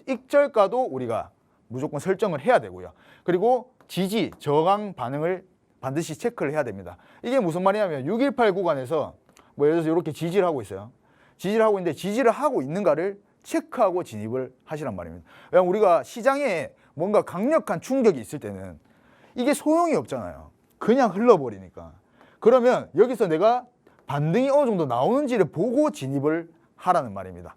익절가도 우리가 무조건 설정을 해야 되고요. 그리고 지지, 저강 반응을 반드시 체크를 해야 됩니다. 이게 무슨 말이냐면 618 구간에서 뭐 예를 들어서 이렇게 지지를 하고 있어요. 지지를 하고 있는데 지지를 하고 있는가를 체크하고 진입을 하시란 말입니다. 왜냐하면 우리가 시장에 뭔가 강력한 충격이 있을 때는 이게 소용이 없잖아요. 그냥 흘러버리니까. 그러면 여기서 내가 반등이 어느 정도 나오는지를 보고 진입을 하라는 말입니다.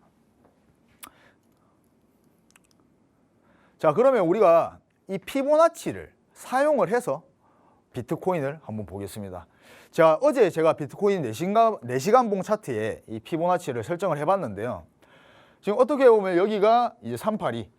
자, 그러면 우리가 이 피보나치를 사용을 해서 비트코인을 한번 보겠습니다. 자, 어제 제가 비트코인 4시간 봉 차트에 이 피보나치를 설정을 해봤는데요. 지금 어떻게 보면 여기가 이제 382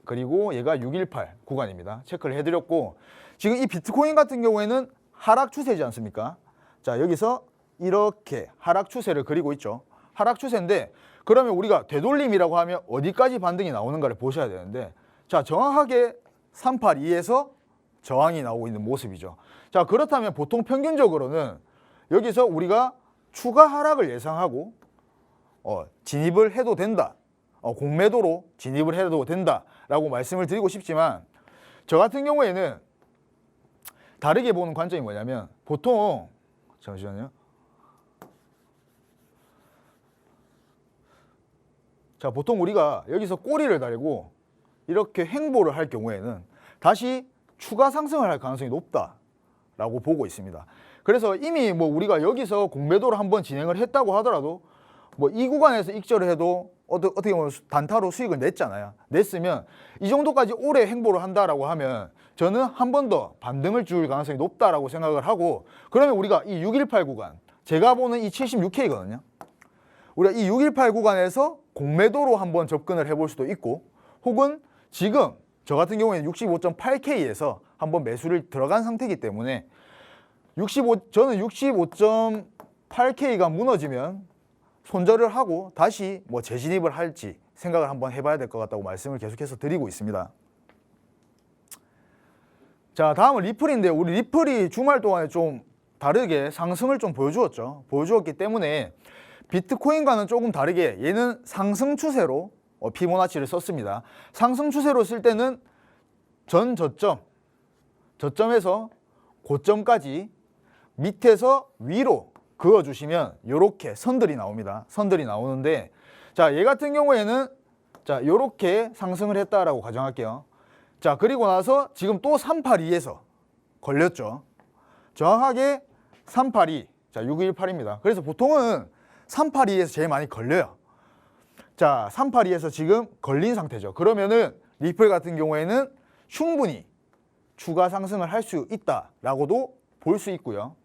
그리고 얘가 618 구간입니다. 체크를 해드렸고 지금 이 비트코인 같은 경우에는 하락 추세지 않습니까? 자, 여기서 이렇게 하락 추세를 그리고 있죠. 하락 추세인데 그러면 우리가 되돌림이라고 하면 어디까지 반등이 나오는가를 보셔야 되는데 자, 정확하게 382에서 저항이 나오고 있는 모습이죠. 자, 그렇다면 보통 평균적으로는 여기서 우리가 추가 하락을 예상하고 진입을 해도 된다. 공매도로 진입을 해도 된다라고 말씀을 드리고 싶지만 저 같은 경우에는 다르게 보는 관점이 뭐냐면 보통 잠시만요. 자, 보통 우리가 여기서 꼬리를 달고 이렇게 횡보를 할 경우에는 다시 추가 상승을 할 가능성이 높다라고 보고 있습니다. 그래서 이미 뭐 우리가 여기서 공매도를 한번 진행을 했다고 하더라도 뭐 이 구간에서 익절을 해도 어떻게 보면 단타로 수익을 냈잖아요. 냈으면 이 정도까지 오래 횡보를 한다라고 하면 저는 한 번 더 반등을 줄 가능성이 높다라고 생각을 하고 그러면 우리가 이 618 구간 제가 보는 이 76K거든요. 우리가 이 618 구간에서 공매도로 한번 접근을 해볼 수도 있고 혹은 지금 저 같은 경우에는 65.8K에서 한번 매수를 들어간 상태이기 때문에 저는 65.8K가 무너지면 손절을 하고 다시 뭐 재진입을 할지 생각을 한번 해봐야 될 것 같다고 말씀을 계속해서 드리고 있습니다. 자, 다음은 리플인데 우리 리플이 주말 동안에 좀 다르게 상승을 좀 보여주었기 때문에 비트코인과는 조금 다르게 얘는 상승 추세로 피보나치를 썼습니다. 상승 추세로 쓸 때는 전 저점에서 고점까지 밑에서 위로 그어주시면 이렇게 선들이 나옵니다. 선들이 나오는데 자, 얘 같은 경우에는 자, 이렇게 상승을 했다라고 가정할게요. 자, 그리고 나서 지금 또 382에서 걸렸죠. 정확하게 382, 자, 618입니다. 그래서 보통은 382에서 제일 많이 걸려요. 자, 382에서 지금 걸린 상태죠. 그러면은 리플 같은 경우에는 충분히 추가 상승을 할 수 있다라고도 볼 수 있고요.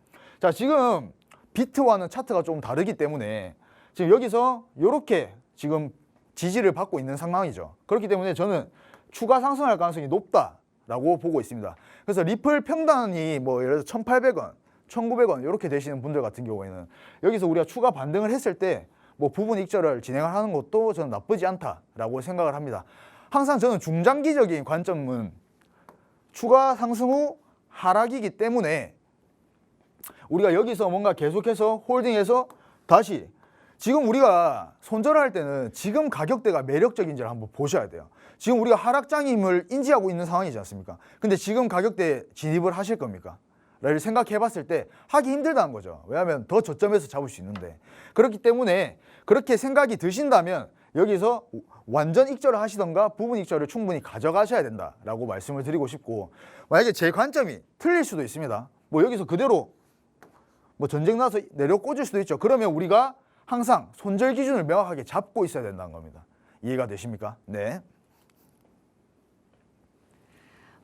자, 지금 비트와는 차트가 좀 다르기 때문에 지금 여기서 이렇게 지금 지지를 받고 있는 상황이죠. 그렇기 때문에 저는 추가 상승할 가능성이 높다라고 보고 있습니다. 그래서 리플 평단이 뭐 예를 들어서 1,800원, 1,900원 이렇게 되시는 분들 같은 경우에는 여기서 우리가 추가 반등을 했을 때 뭐 부분 익절을 진행을 하는 것도 저는 나쁘지 않다라고 생각을 합니다. 항상 저는 중장기적인 관점은 추가 상승 후 하락이기 때문에 우리가 여기서 뭔가 계속해서 홀딩해서 다시 지금 우리가 손절을 할 때는 지금 가격대가 매력적인지를 한번 보셔야 돼요. 지금 우리가 하락장임을 인지하고 있는 상황이지 않습니까? 근데 지금 가격대에 진입을 하실 겁니까? 라를 생각해 봤을 때 하기 힘들다는 거죠. 왜냐하면 더 저점에서 잡을 수 있는데 그렇기 때문에 그렇게 생각이 드신다면 여기서 완전 익절을 하시던가 부분 익절을 충분히 가져가셔야 된다라고 말씀을 드리고 싶고 만약에 제 관점이 틀릴 수도 있습니다. 뭐 여기서 그대로 뭐 전쟁 나서 내려 꽂을 수도 있죠. 그러면 우리가 항상 손절 기준을 명확하게 잡고 있어야 된다는 겁니다. 이해가 되십니까? 네.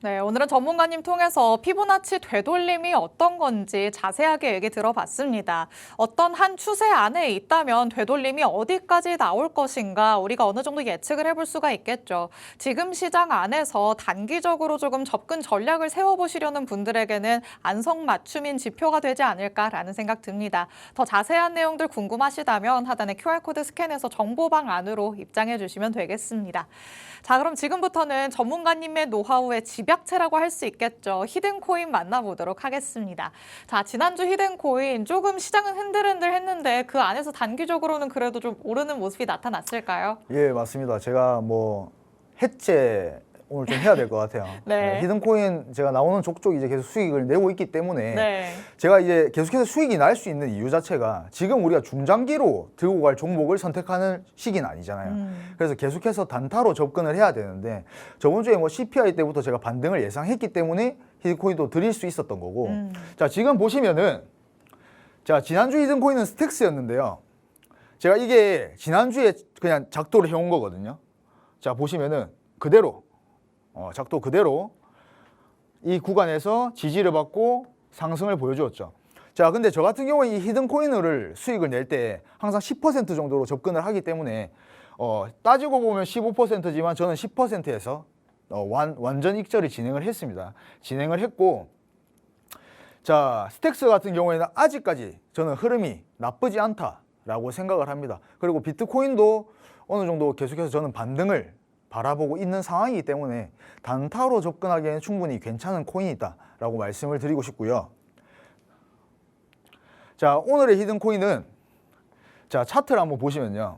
네, 오늘은 전문가님 통해서 피보나치 되돌림이 어떤 건지 자세하게 얘기 들어봤습니다. 어떤 한 추세 안에 있다면 되돌림이 어디까지 나올 것인가 우리가 어느 정도 예측을 해볼 수가 있겠죠. 지금 시장 안에서 단기적으로 조금 접근 전략을 세워보시려는 분들에게는 안성맞춤인 지표가 되지 않을까라는 생각 듭니다. 더 자세한 내용들 궁금하시다면 하단의 QR코드 스캔해서 정보방 안으로 입장해 주시면 되겠습니다. 자, 그럼 지금부터는 전문가님의 노하우의 집약체라고 할 수 있겠죠. 히든코인 만나보도록 하겠습니다. 자, 지난주 히든코인 조금 시장은 흔들흔들 했는데 그 안에서 단기적으로는 그래도 좀 오르는 모습이 나타났을까요? 예, 맞습니다. 제가 뭐 해체 오늘 좀 해야 될 것 같아요. 네. 히든코인 제가 나오는 족족 이제 계속 수익을 내고 있기 때문에 네. 제가 이제 계속해서 수익이 날 수 있는 이유 자체가 지금 우리가 중장기로 들고 갈 종목을 선택하는 시기는 아니잖아요. 그래서 계속해서 단타로 접근을 해야 되는데 저번 주에 뭐 CPI 때부터 제가 반등을 예상했기 때문에 히든코인도 드릴 수 있었던 거고 자, 지금 보시면은 자, 지난주 히든코인은 스택스였는데요. 제가 이게 지난주에 그냥 작도를 해온 거거든요. 자, 보시면은 그대로 작도 그대로 이 구간에서 지지를 받고 상승을 보여주었죠. 자, 근데 저 같은 경우에 이 히든코인을 수익을 낼 때 항상 10% 정도로 접근을 하기 때문에 따지고 보면 15%지만 저는 10%에서 완전 익절이 진행을 했습니다. 진행을 했고, 자, 스택스 같은 경우에는 아직까지 저는 흐름이 나쁘지 않다라고 생각을 합니다. 그리고 비트코인도 어느 정도 계속해서 저는 반등을 바라보고 있는 상황이기 때문에 단타로 접근하기에는 충분히 괜찮은 코인이 있다라고 말씀을 드리고 싶고요. 자, 오늘의 히든코인은 자, 차트를 한번 보시면요.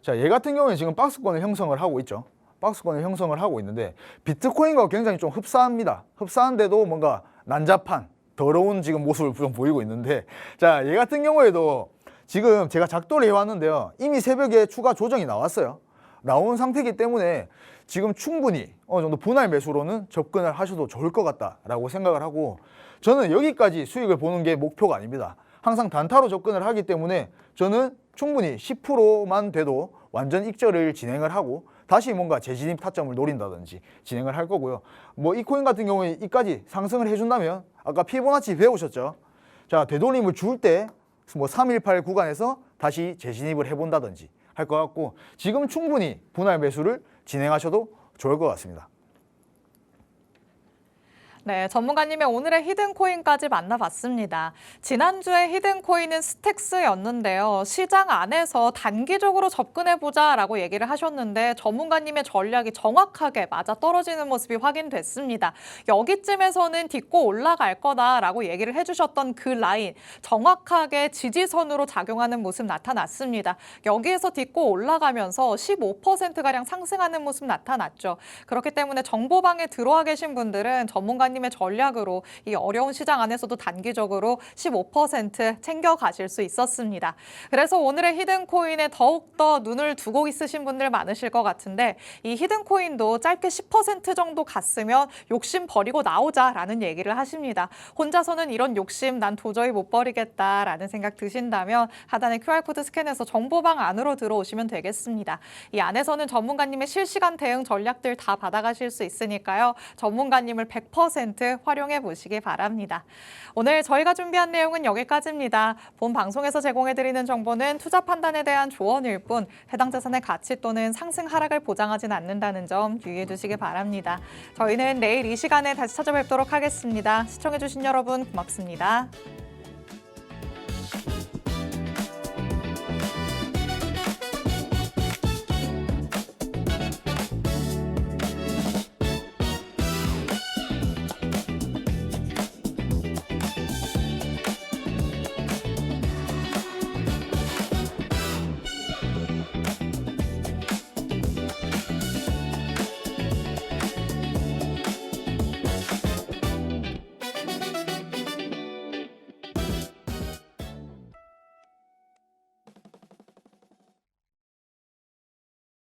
자, 얘 같은 경우는 지금 박스권을 형성을 하고 있죠. 박스권을 형성을 하고 있는데 비트코인과 굉장히 좀 흡사합니다. 흡사한데도 뭔가 난잡한 더러운 지금 모습을 좀 보이고 있는데 자, 얘 같은 경우에도 지금 제가 작도를 해왔는데요. 이미 새벽에 추가 조정이 나왔어요. 나온 상태이기 때문에 지금 충분히 어느 정도 분할 매수로는 접근을 하셔도 좋을 것 같다라고 생각을 하고 저는 여기까지 수익을 보는 게 목표가 아닙니다. 항상 단타로 접근을 하기 때문에 저는 충분히 10%만 돼도 완전 익절을 진행을 하고 다시 뭔가 재진입 타점을 노린다든지 진행을 할 거고요. 뭐 이 코인 같은 경우에 이까지 상승을 해준다면 아까 피보나치 배우셨죠? 자, 되돌림을 줄 때 뭐 318 구간에서 다시 재진입을 해본다든지 할 것 같고 지금 충분히 분할 매수를 진행하셔도 좋을 것 같습니다. 네, 전문가님의 오늘의 히든코인까지 만나봤습니다. 지난주에 히든코인은 스택스였는데요. 시장 안에서 단기적으로 접근해보자라고 얘기를 하셨는데 전문가님의 전략이 정확하게 맞아떨어지는 모습이 확인됐습니다. 여기쯤에서는 딛고 올라갈 거다라고 얘기를 해주셨던 그 라인 정확하게 지지선으로 작용하는 모습 나타났습니다. 여기에서 딛고 올라가면서 15%가량 상승하는 모습 나타났죠. 그렇기 때문에 정보방에 들어와 계신 분들은 전문가님 님의 전략으로 이 어려운 시장 안에서도 단기적으로 15% 챙겨가실 수 있었습니다. 그래서 오늘의 히든코인에 더욱더 눈을 두고 있으신 분들 많으실 것 같은데 이 히든코인도 짧게 10% 정도 갔으면 욕심 버리고 나오자라는 얘기를 하십니다. 혼자서는 이런 욕심 난 도저히 못 버리겠다라는 생각 드신다면 하단의 QR코드 스캔해서 정보방 안으로 들어오시면 되겠습니다. 이 안에서는 전문가님의 실시간 대응 전략들 다 받아가실 수 있으니까요. 전문가님을 100% 활용해 보시기 바랍니다. 오늘 저희가 준비한 내용은 여기까지입니다. 본 방송에서 제공해드리는 정보는 투자 판단에 대한 조언일 뿐 해당 자산의 가치 또는 상승 하락을 보장하진 않는다는 점 유의해 두시기 바랍니다. 저희는 내일 이 시간에 다시 찾아뵙도록 하겠습니다. 시청해주신 여러분 고맙습니다.